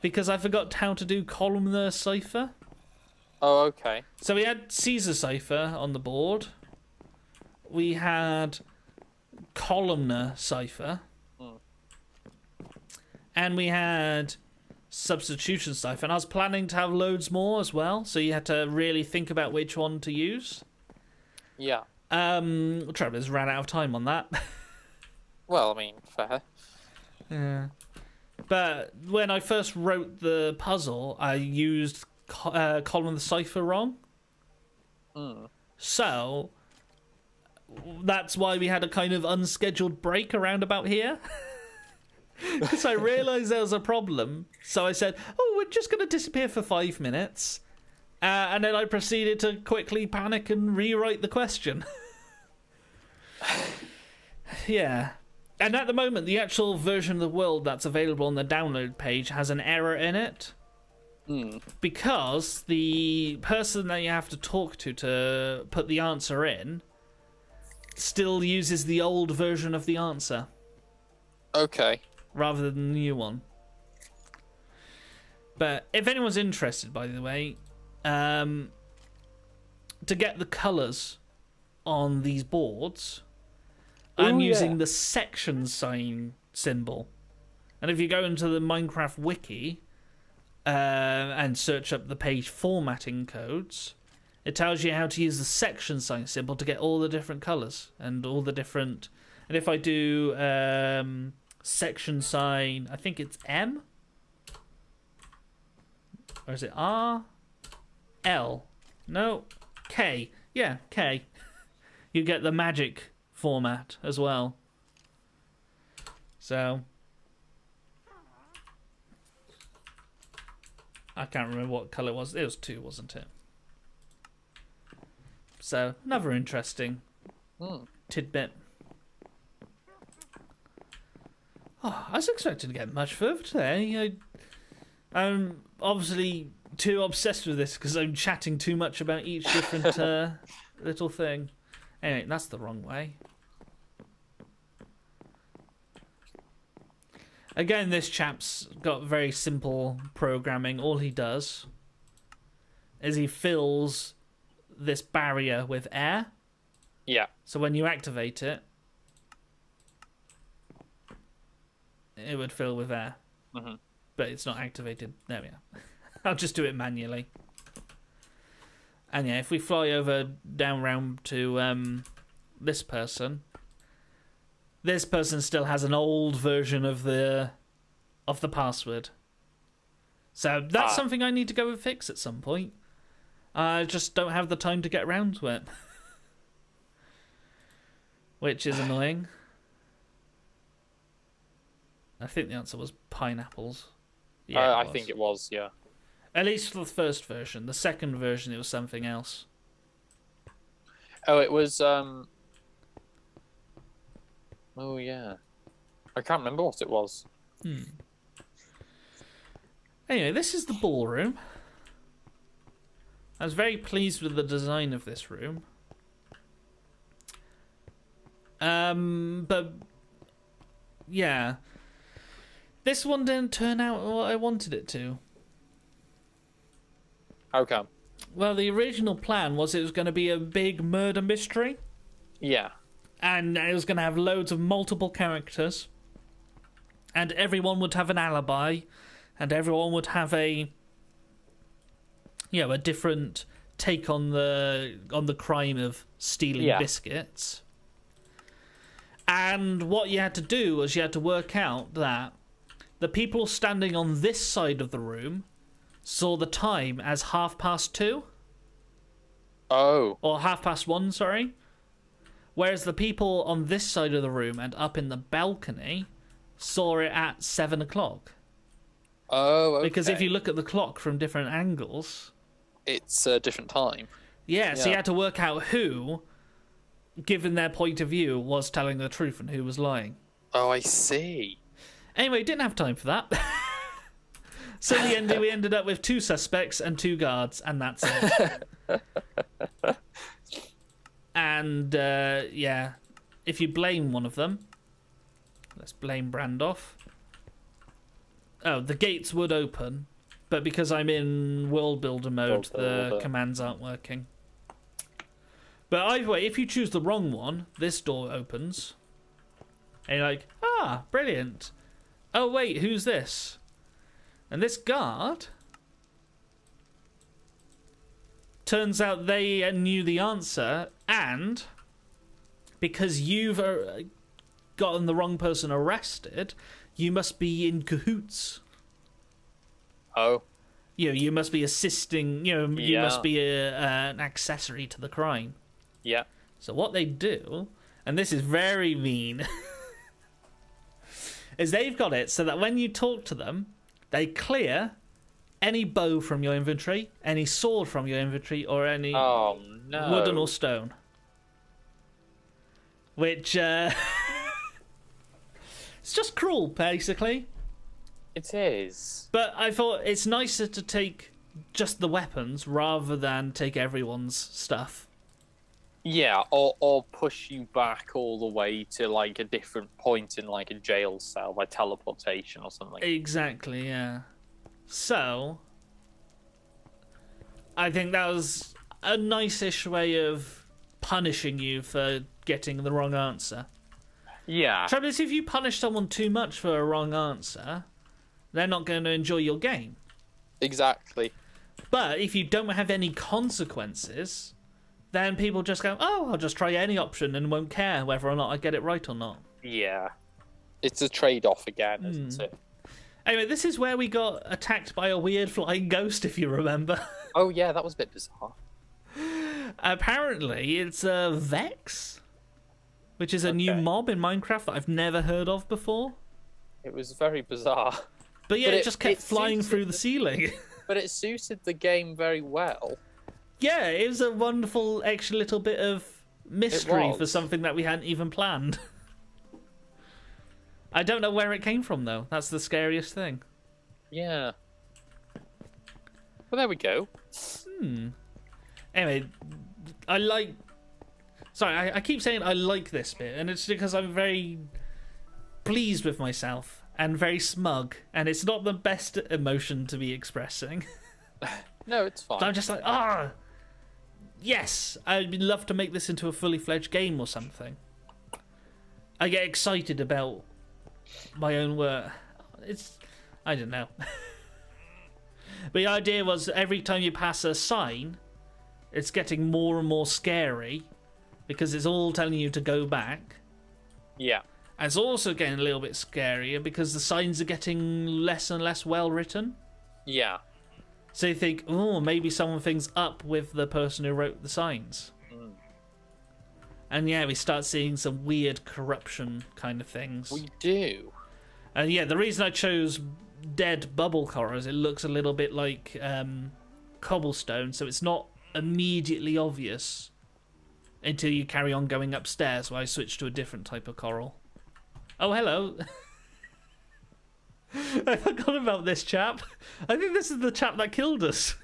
Speaker 1: Because I forgot how to do columnar cipher.
Speaker 2: Oh, okay.
Speaker 1: So we had Caesar cipher on the board. We had columnar cipher. And we had substitution cipher. And I was planning to have loads more as well. So you had to really think about which one to use.
Speaker 2: Yeah.
Speaker 1: Trevor's ran out of time on that.
Speaker 2: Well, I mean, fair.
Speaker 1: Yeah. But when I first wrote the puzzle, I used columnar cipher wrong. So that's why we had a kind of unscheduled break around about here. Because I realised there was a problem. So I said, oh, we're just going to disappear for 5 minutes. And then I proceeded to quickly panic and rewrite the question. Yeah. And at the moment, the actual version of the world that's available on the download page has an error in it. Because the person that you have to talk to put the answer in still uses the old version of the answer.
Speaker 2: Okay.
Speaker 1: Rather than the new one. But if anyone's interested, by the way, to get the colours on these boards, I'm using the section sign symbol. And if you go into the Minecraft wiki and search up the page formatting codes, it tells you how to use the section sign symbol to get all the different colours and all the different... And if I do section sign, I think it's M? Or is it R? L? No, K. Yeah, K. You get the magic format as well. So I can't remember what colour it was. It was 2, wasn't it? So another interesting tidbit. Oh, I was expecting to get much further today. I'm obviously too obsessed with this because I'm chatting too much about each different little thing. Anyway, that's the wrong way. Again, this chap's got very simple programming. All he does is he fills this barrier with air.
Speaker 2: Yeah.
Speaker 1: So when you activate it, it would fill with air.
Speaker 2: Mm-hmm.
Speaker 1: But it's not activated. There we are. I'll just do it manually. And yeah, if we fly over down round to this person still has an old version of the password. So that's something I need to go and fix at some point. I just don't have the time to get around to it. Which is annoying. I think the answer was pineapples. Yeah,
Speaker 2: I think it was, yeah.
Speaker 1: At least for the first version. The second version, it was something else.
Speaker 2: Oh, it was, oh, yeah. I can't remember what it was.
Speaker 1: Anyway, this is the ballroom. I was very pleased with the design of this room. But yeah, this one didn't turn out what I wanted it to.
Speaker 2: How come?
Speaker 1: Well, the original plan was it was going to be a big murder mystery.
Speaker 2: Yeah.
Speaker 1: And it was going to have loads of multiple characters. And everyone would have an alibi. And everyone would have a different take on the crime of stealing biscuits. And what you had to do was you had to work out that the people standing on this side of the room saw the time as 2:30.
Speaker 2: Oh.
Speaker 1: Or 1:30, sorry. Whereas the people on this side of the room and up in the balcony saw it at 7:00.
Speaker 2: Oh, okay.
Speaker 1: Because if you look at the clock from different angles,
Speaker 2: it's a different time.
Speaker 1: Yeah, so you had to work out who, given their point of view, was telling the truth and who was lying.
Speaker 2: Oh, I see.
Speaker 1: Anyway, didn't have time for that. So in the end, we ended up with 2 suspects and 2 guards, and that's it. And, if you blame one of them, let's blame Brandoff. Oh, the gates would open, but because I'm in world builder mode, the commands aren't working. But either way, if you choose the wrong one, this door opens. And you're like, brilliant. Oh, wait, who's this? And this guard, turns out they knew the answer, and because you've gotten the wrong person arrested, you must be in cahoots.
Speaker 2: Oh.
Speaker 1: You must be assisting, you must be an accessory to the crime.
Speaker 2: Yeah.
Speaker 1: So what they do, and this is very mean, is they've got it so that when you talk to them, they clear any bow from your inventory, any sword from your inventory, or any wooden or stone. Which, it's just cruel, basically.
Speaker 2: It is.
Speaker 1: But I thought it's nicer to take just the weapons rather than take everyone's stuff.
Speaker 2: Yeah, or push you back all the way to like a different point in like a jail cell by teleportation or something.
Speaker 1: Exactly, yeah. So, I think that was a nice-ish way of punishing you for getting the wrong answer.
Speaker 2: Yeah.
Speaker 1: Trouble is, if you punish someone too much for a wrong answer, they're not going to enjoy your game.
Speaker 2: Exactly.
Speaker 1: But if you don't have any consequences, then people just go, oh, I'll just try any option and won't care whether or not I get it right or not.
Speaker 2: Yeah. It's a trade-off again, isn't it?
Speaker 1: Anyway, this is where we got attacked by a weird flying ghost, if you remember.
Speaker 2: Oh, yeah, that was a bit bizarre.
Speaker 1: Apparently, it's a Vex, which is a new mob in Minecraft that I've never heard of before.
Speaker 2: It was very bizarre.
Speaker 1: But yeah, it just kept flying through the ceiling.
Speaker 2: But it suited the game very well.
Speaker 1: Yeah, it was a wonderful extra little bit of mystery for something that we hadn't even planned. I don't know where it came from, though. That's the scariest thing.
Speaker 2: Yeah. Well, there we go.
Speaker 1: Anyway, Sorry, I keep saying I like this bit, and it's because I'm very pleased with myself and very smug, and it's not the best emotion to be expressing.
Speaker 2: No, it's fine.
Speaker 1: So I'm just like, yes, I'd love to make this into a fully fledged game or something. I get excited about my own work. I don't know. But the idea was every time you pass a sign, it's getting more and more scary because it's all telling you to go back.
Speaker 2: Yeah.
Speaker 1: And it's also getting a little bit scarier because the signs are getting less and less well written.
Speaker 2: Yeah.
Speaker 1: So you think, oh, maybe something's up with the person who wrote the signs.
Speaker 2: Mm.
Speaker 1: And yeah, we start seeing some weird corruption kind of things.
Speaker 2: We do.
Speaker 1: And yeah, the reason I chose dead bubble coral is it looks a little bit like cobblestone, so it's not immediately obvious until you carry on going upstairs, where I switch to a different type of coral. Oh, hello. I forgot about this chap. I think this is the chap that killed us.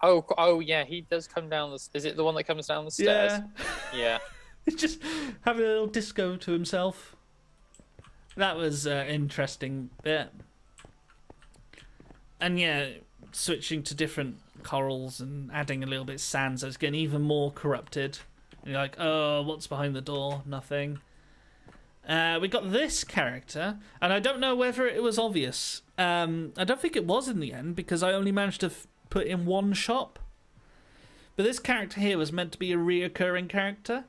Speaker 2: Oh yeah, he does come down the... Is it the one that comes down the stairs? Yeah.
Speaker 1: He's just having a little disco to himself. That was interesting bit. And yeah, switching to different corals and adding a little bit of sand, so it's getting even more corrupted. And you're like, oh, what's behind the door? Nothing. We got this character, and I don't know whether it was obvious. I don't think it was in the end, because I only managed to put in one shop. But this character here was meant to be a reoccurring character,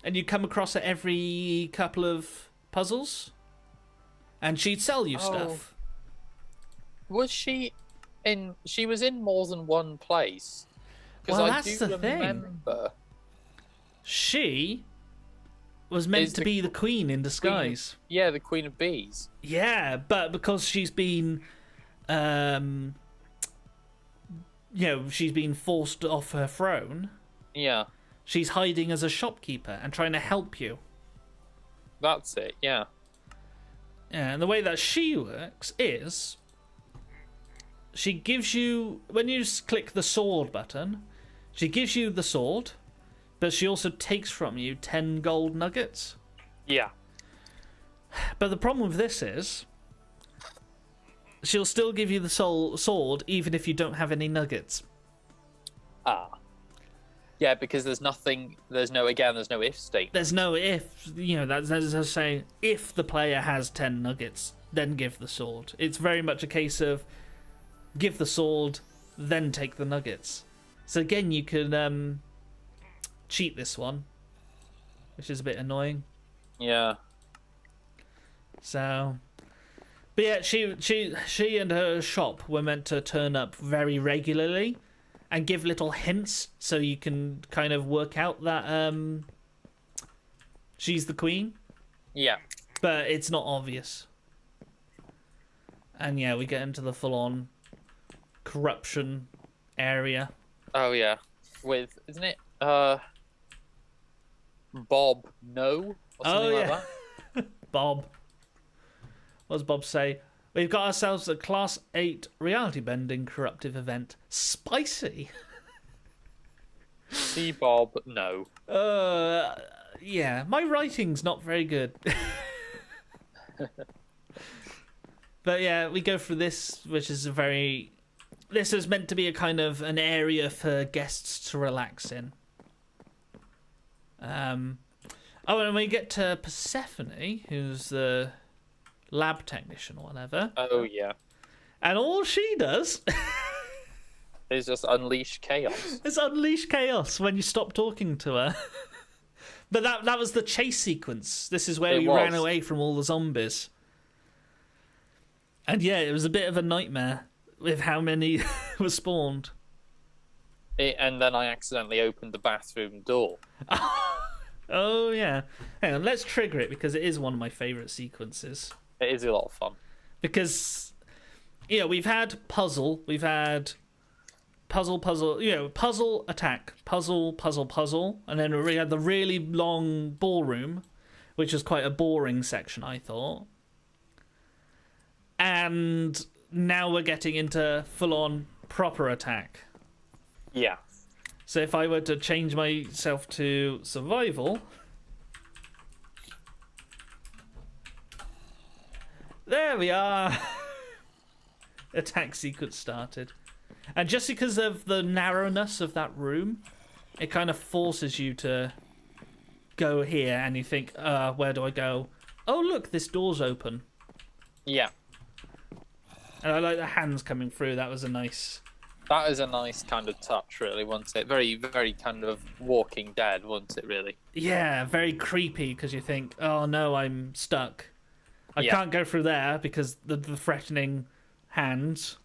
Speaker 1: and you come across it every couple of puzzles, and she'd sell you stuff.
Speaker 2: Was she in... She was in more than one place. Because
Speaker 1: Well,
Speaker 2: I
Speaker 1: that's
Speaker 2: do
Speaker 1: the thing.
Speaker 2: remember...
Speaker 1: She was meant to be the queen in disguise.
Speaker 2: Yeah, the Queen of Bees.
Speaker 1: Yeah, but because she's been, she's been forced off her throne.
Speaker 2: Yeah.
Speaker 1: She's hiding as a shopkeeper and trying to help you.
Speaker 2: That's it, yeah.
Speaker 1: Yeah, and the way that she works is she gives you, when you click the sword button, she gives you the sword, but she also takes from you 10 gold nuggets.
Speaker 2: Yeah.
Speaker 1: But the problem with this is she'll still give you the sword even if you don't have any nuggets.
Speaker 2: Ah. Yeah, because there's no if statement.
Speaker 1: There's no if, that's saying if the player has 10 nuggets, then give the sword. It's very much a case of give the sword, then take the nuggets. So again, you can cheat this one, which is a bit annoying.
Speaker 2: Yeah.
Speaker 1: So, but yeah, she and her shop were meant to turn up very regularly and give little hints so you can kind of work out that she's the queen.
Speaker 2: Yeah.
Speaker 1: But it's not obvious. And yeah, we get into the full-on corruption area.
Speaker 2: Oh yeah. With, isn't it Bob No? Or something like that?
Speaker 1: Bob. What does Bob say? We've got ourselves a Class 8 reality-bending corruptive event. Spicy.
Speaker 2: See Bob No.
Speaker 1: Yeah, my writing's not very good. But yeah, we go through this, which is this is meant to be a kind of an area for guests to relax in. Oh, and we get to Persephone, who's the lab technician or whatever.
Speaker 2: Oh, yeah.
Speaker 1: And all she does
Speaker 2: is just unleash chaos.
Speaker 1: It's unleash chaos when you stop talking to her. But that was the chase sequence. This is where we ran away from all the zombies. And yeah, it was a bit of a nightmare with how many were spawned.
Speaker 2: And then I accidentally opened the bathroom door.
Speaker 1: Oh, yeah. Hang on, let's trigger it because it is one of my favourite sequences.
Speaker 2: It is a lot of fun.
Speaker 1: Because, we've had puzzle, we've had puzzle, puzzle, attack, puzzle, and then we had the really long ballroom, which was quite a boring section, I thought. And now we're getting into full-on proper attack.
Speaker 2: Yeah.
Speaker 1: So if I were to change myself to survival, there we are. Attack sequence started. And just because of the narrowness of that room, it kind of forces you to go here and you think, where do I go? Oh, look, this door's open.
Speaker 2: Yeah.
Speaker 1: And I like the hands coming through. That was a nice...
Speaker 2: That is a nice kind of touch, really, wasn't it? Very, very kind of Walking Dead, wasn't it, really?
Speaker 1: Yeah, very creepy, because you think, oh no, I'm stuck. I can't go through there because the threatening hands.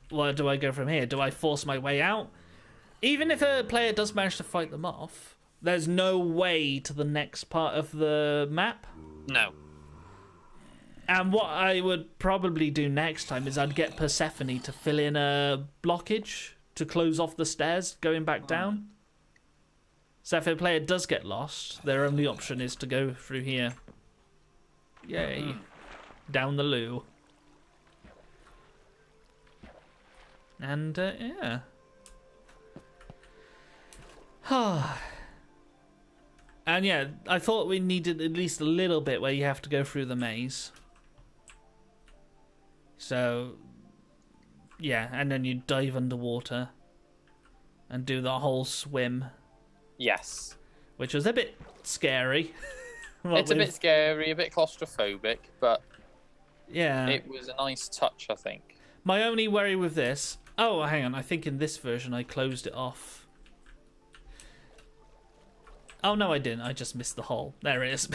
Speaker 1: Where do I go from here? Do I force my way out? Even if a player does manage to fight them off, there's no way to the next part of the map.
Speaker 2: No.
Speaker 1: And what I would probably do next time is I'd get Persephone to fill in a blockage to close off the stairs going back down. So if a player does get lost, their only option is to go through here. Yay. Down the loo. And, yeah. And yeah, I thought we needed at least a little bit where you have to go through the maze. So, yeah, and then you dive underwater and do the whole swim.
Speaker 2: Yes.
Speaker 1: Which was a bit scary.
Speaker 2: It's a bit scary, a bit claustrophobic, but
Speaker 1: yeah,
Speaker 2: it was a nice touch, I think.
Speaker 1: My only worry with this... Oh, hang on, I think in this version I closed it off. Oh, no, I didn't. I just missed the hole. There it is.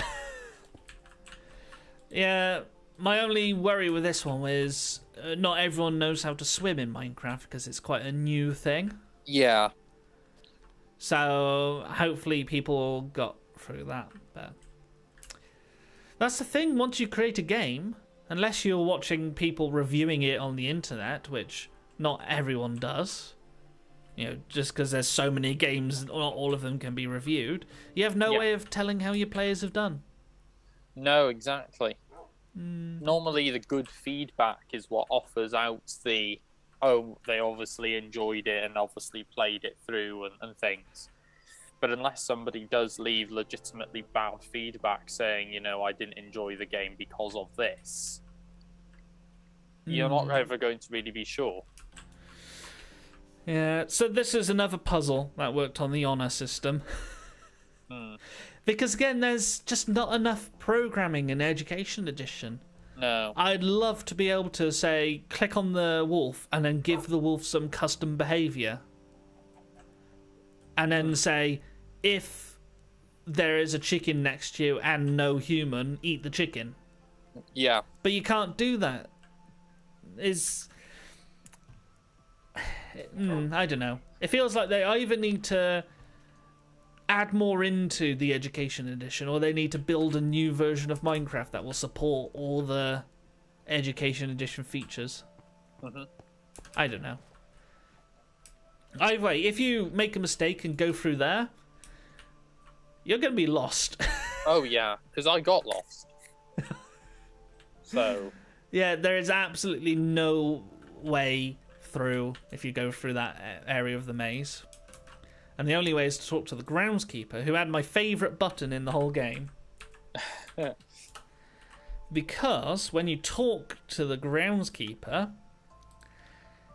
Speaker 1: Yeah, my only worry with this one is not everyone knows how to swim in Minecraft because it's quite a new thing.
Speaker 2: Yeah.
Speaker 1: So hopefully people got through that. But that's the thing, once you create a game, unless you're watching people reviewing it on the internet, which not everyone does, you know, just because there's so many games, not all of them can be reviewed, you have no way of telling how your players have done.
Speaker 2: No, exactly. Normally the good feedback is what offers out the, oh, they obviously enjoyed it and obviously played it through and things. But unless somebody does leave legitimately bad feedback saying, you know, I didn't enjoy the game because of this, you're not ever going to really be sure.
Speaker 1: Yeah, so this is another puzzle that worked on the Honor system. Because again, there's just not enough programming in Education Edition.
Speaker 2: No.
Speaker 1: I'd love to be able to say, click on the wolf and then give the wolf some custom behavior. And then say, if there is a chicken next to you and no human, eat the chicken.
Speaker 2: Yeah.
Speaker 1: But you can't do that. I don't know. It feels like they either need to add more into the Education Edition or they need to build a new version of Minecraft that will support all the Education Edition features. I don't know. Either way, if you make a mistake and go through there, you're going to be lost.
Speaker 2: Oh, yeah, because I got lost. So...
Speaker 1: Yeah, there is absolutely no way through if you go through that area of the maze. And the only way is to talk to the groundskeeper, who had my favourite button in the whole game. Because when you talk to the groundskeeper,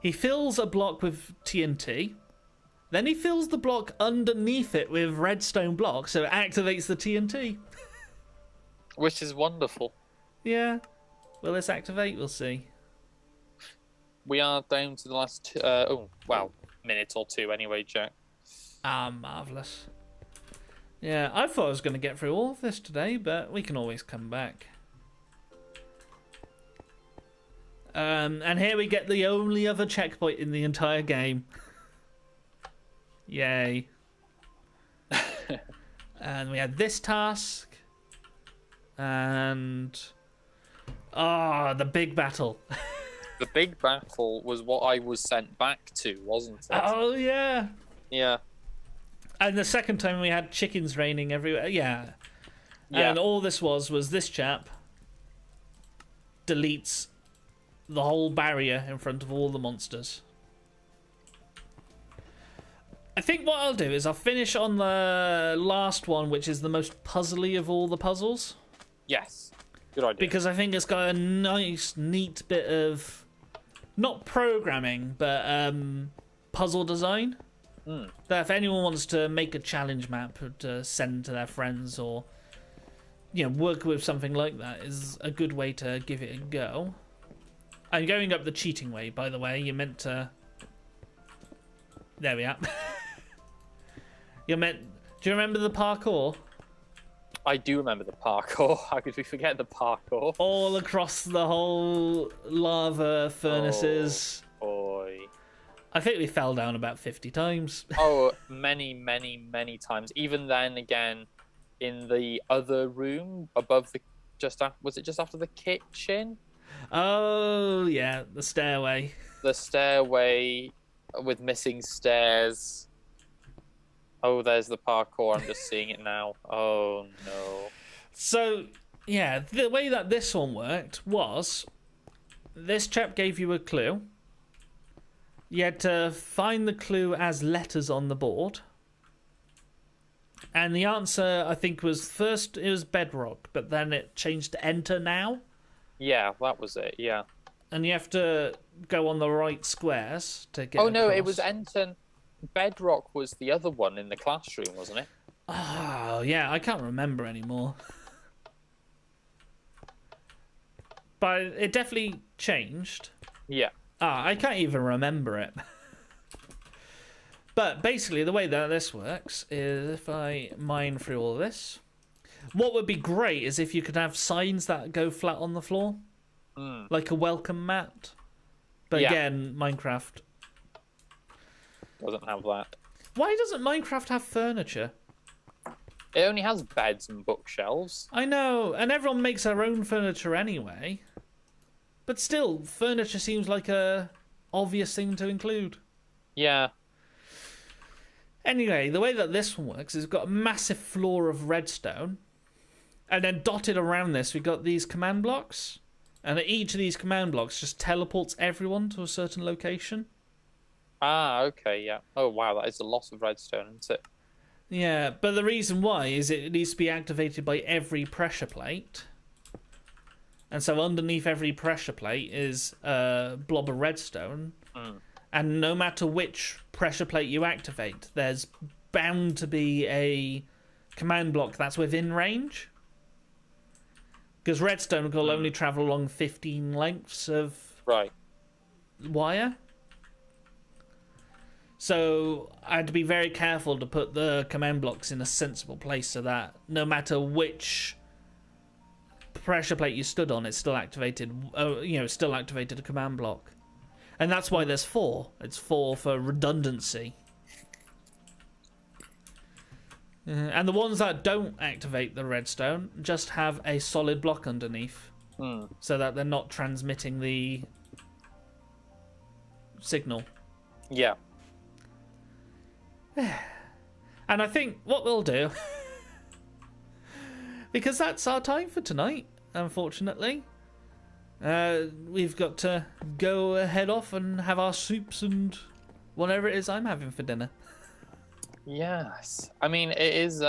Speaker 1: he fills a block with TNT, then he fills the block underneath it with redstone blocks, so it activates the TNT.
Speaker 2: Which is wonderful.
Speaker 1: Yeah. Will this activate? We'll see.
Speaker 2: We are down to the last, minute or two anyway, Jack.
Speaker 1: Marvellous. Yeah, I thought I was going to get through all of this today, but we can always come back. And here we get the only other checkpoint in the entire game. Yay. And we had this task. And... the big battle.
Speaker 2: The big battle was what I was sent back to, wasn't it?
Speaker 1: Oh, yeah.
Speaker 2: Yeah.
Speaker 1: And the second time we had chickens raining everywhere. Yeah. And all this was this chap deletes the whole barrier in front of all the monsters. I think what I'll do is I'll finish on the last one, which is the most puzzly of all the puzzles.
Speaker 2: Yes. Good idea.
Speaker 1: Because I think it's got a nice, neat bit of, not programming, but puzzle design. That if anyone wants to make a challenge map to send to their friends or, you know, work with something like that is a good way to give it a go. I'm going up the cheating way, by the way. You meant to... There we are. You meant... Do you remember the parkour?
Speaker 2: I do remember the parkour. How could we forget the parkour?
Speaker 1: All across the whole lava furnaces.
Speaker 2: Oh, boy.
Speaker 1: I think we fell down about 50 times.
Speaker 2: Oh, many, many, many times. Even then, again, in the other room above the... Was it just after the kitchen?
Speaker 1: Oh, yeah, the stairway.
Speaker 2: The stairway with missing stairs. Oh, there's the parkour. I'm just seeing it now. Oh, no.
Speaker 1: So, yeah, the way that this one worked was this chap gave you a clue. You had to find the clue as letters on the board. And the answer, I think, was first it was bedrock, but then it changed to enter now.
Speaker 2: Yeah, that was it, yeah.
Speaker 1: And you have to go on the right squares to get
Speaker 2: no,
Speaker 1: across.
Speaker 2: it was enter... Bedrock was the other one in the classroom, wasn't it?
Speaker 1: Oh, yeah, I can't remember anymore. But it definitely changed.
Speaker 2: Yeah.
Speaker 1: I can't even remember it. But basically, the way that this works is if I mine through all this, what would be great is if you could have signs that go flat on the floor, like a welcome mat. But again, Minecraft
Speaker 2: doesn't have that.
Speaker 1: Why doesn't Minecraft have furniture?
Speaker 2: It only has beds and bookshelves.
Speaker 1: I know, and everyone makes their own furniture anyway. But still, furniture seems like a obvious thing to include.
Speaker 2: Yeah.
Speaker 1: Anyway, the way that this one works is we've got a massive floor of redstone. And then dotted around this, we've got these command blocks. And each of these command blocks just teleports everyone to a certain location.
Speaker 2: Ah, okay, yeah. Oh, wow, that is a lot of redstone, isn't it?
Speaker 1: Yeah, but the reason why is it needs to be activated by every pressure plate. And so underneath every pressure plate is a blob of redstone. And no matter which pressure plate you activate, there's bound to be a command block that's within range. Because redstone will only travel along 15 lengths of wire. So I had to be very careful to put the command blocks in a sensible place so that no matter which pressure plate you stood on, it's still activated. Still activated a command block, and that's why there's 4. It's 4 for redundancy. And the ones that don't activate the redstone just have a solid block underneath, so that they're not transmitting the signal.
Speaker 2: Yeah.
Speaker 1: And I think what we'll do, because that's our time for tonight, unfortunately, we've got to go head off and have our soups and whatever it is I'm having for dinner.
Speaker 2: Yes. I mean, it is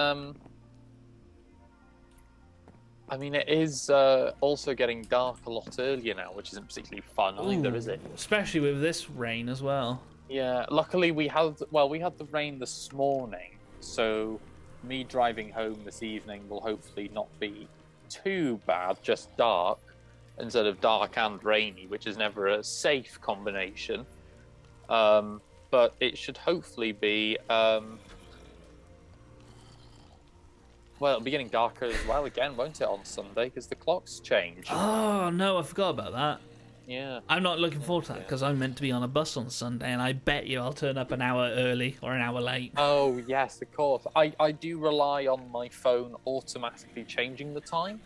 Speaker 2: also getting dark a lot earlier now, which isn't particularly fun either, is it?
Speaker 1: Especially with this rain as well.
Speaker 2: Yeah, luckily we had the rain this morning, so me driving home this evening will hopefully not be too bad, just dark instead of dark and rainy, which is never a safe combination. But it should hopefully be it'll be getting darker as well again, won't it, on Sunday, because the clocks change.
Speaker 1: Oh no, I forgot about that.
Speaker 2: Yeah.
Speaker 1: I'm not looking forward to that because I'm meant to be on a bus on Sunday, and I bet you I'll turn up an hour early or an hour late.
Speaker 2: Oh, yes, of course. I do rely on my phone automatically changing the time.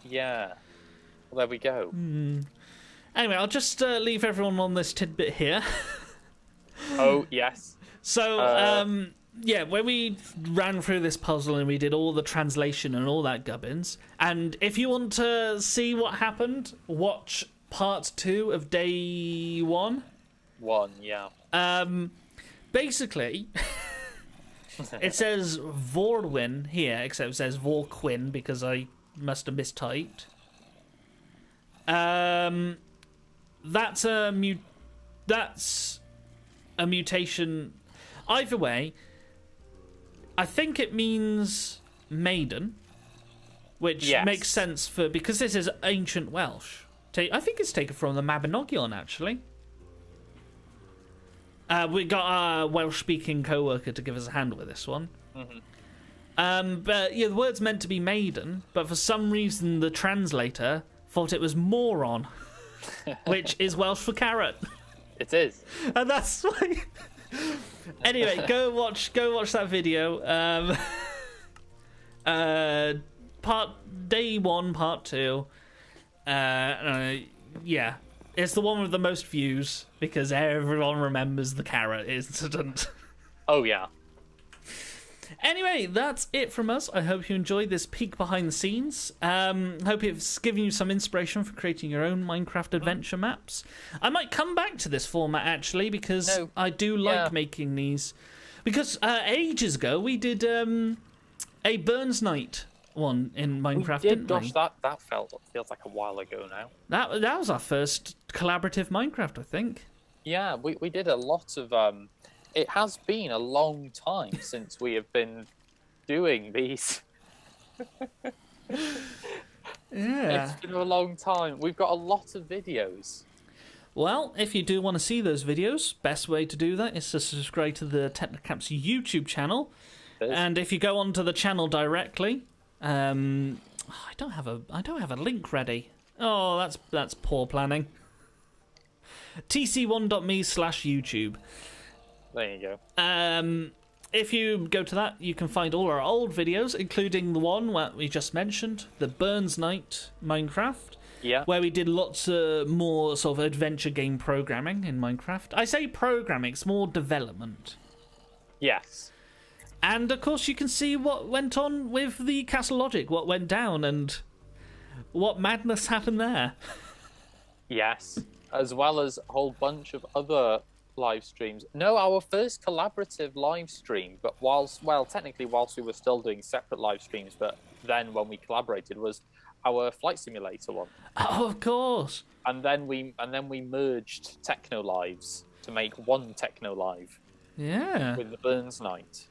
Speaker 2: Yeah. Well, there we go.
Speaker 1: Anyway, I'll just leave everyone on this tidbit here.
Speaker 2: Oh, yes.
Speaker 1: So, yeah, when we ran through this puzzle and we did all the translation and all that gubbins, and if you want to see what happened, watch part 2 of day 1.
Speaker 2: Yeah.
Speaker 1: Basically, it says Vorwin here, except it says Vorquin because I must have mistyped. That's a mutation. Either way, I think it means maiden, which makes sense because this is ancient Welsh. I think it's taken from the Mabinogion, actually. We got our Welsh-speaking co-worker to give us a hand with this one. But yeah, the word's meant to be maiden, but for some reason the translator thought it was moron, which is Welsh for carrot.
Speaker 2: It is,
Speaker 1: and that's why. Anyway, go watch that video. Day 1, part 2. Yeah, it's the one with the most views because everyone remembers the carrot incident.
Speaker 2: Oh yeah.
Speaker 1: Anyway, that's it from us. I hope you enjoyed this peek behind the scenes. Hope it's given you some inspiration for creating your own Minecraft adventure maps. I might come back to this format, actually, because I do like making these. Because ages ago, we did a Burns Night one in Minecraft, didn't we?
Speaker 2: Gosh, that feels like a while ago now.
Speaker 1: That was our first collaborative Minecraft, I think.
Speaker 2: Yeah, we did a lot of... It has been a long time since we have been doing these.
Speaker 1: Yeah.
Speaker 2: It's been a long time. We've got a lot of videos.
Speaker 1: Well, if you do want to see those videos, best way to do that is to subscribe to the Technocap's YouTube channel. And if you go onto the channel directly, I don't have a link ready. Oh, that's poor planning. tc1.me/YouTube.
Speaker 2: There you
Speaker 1: go. If you go to that, you can find all our old videos, including the one that we just mentioned, the Burns Night Minecraft.
Speaker 2: Yeah.
Speaker 1: Where we did lots more sort of adventure game programming in Minecraft. I say programming, it's more development.
Speaker 2: Yes.
Speaker 1: And of course you can see what went on with the Castle Logic, what went down and what madness happened there.
Speaker 2: Yes. As well as a whole bunch of other live streams. No, our first collaborative live stream, but technically whilst we were still doing separate live streams, but then when we collaborated was our flight simulator one.
Speaker 1: Oh, of course.
Speaker 2: And then we merged Technolives to make one Technolive.
Speaker 1: Yeah.
Speaker 2: With the Burns Night.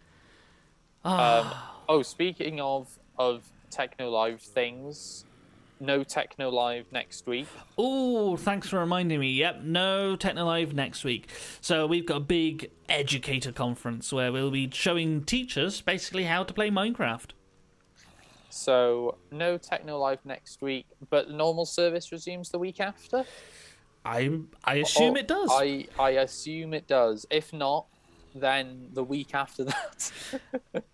Speaker 1: Oh.
Speaker 2: Speaking of Technolive things, no Technolive next week.
Speaker 1: Oh, thanks for reminding me. Yep, no Technolive next week. So we've got a big educator conference where we'll be showing teachers basically how to play Minecraft.
Speaker 2: So no Technolive next week, but normal service resumes the week after?
Speaker 1: I assume it does.
Speaker 2: I assume it does. If not, then the week after that.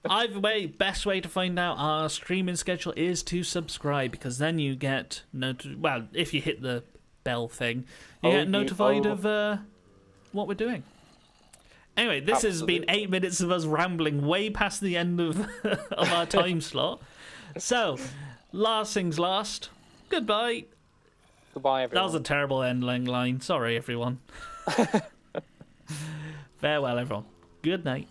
Speaker 1: Either way, best way to find out our streaming schedule is to subscribe, because then you get if you hit the bell thing, you get notified of what we're doing. Anyway, this has been 8 minutes of us rambling way past the end of our time slot. So, last things last. Goodbye.
Speaker 2: Goodbye, everyone.
Speaker 1: That was a terrible ending line. Sorry, everyone. Farewell, everyone. Good night.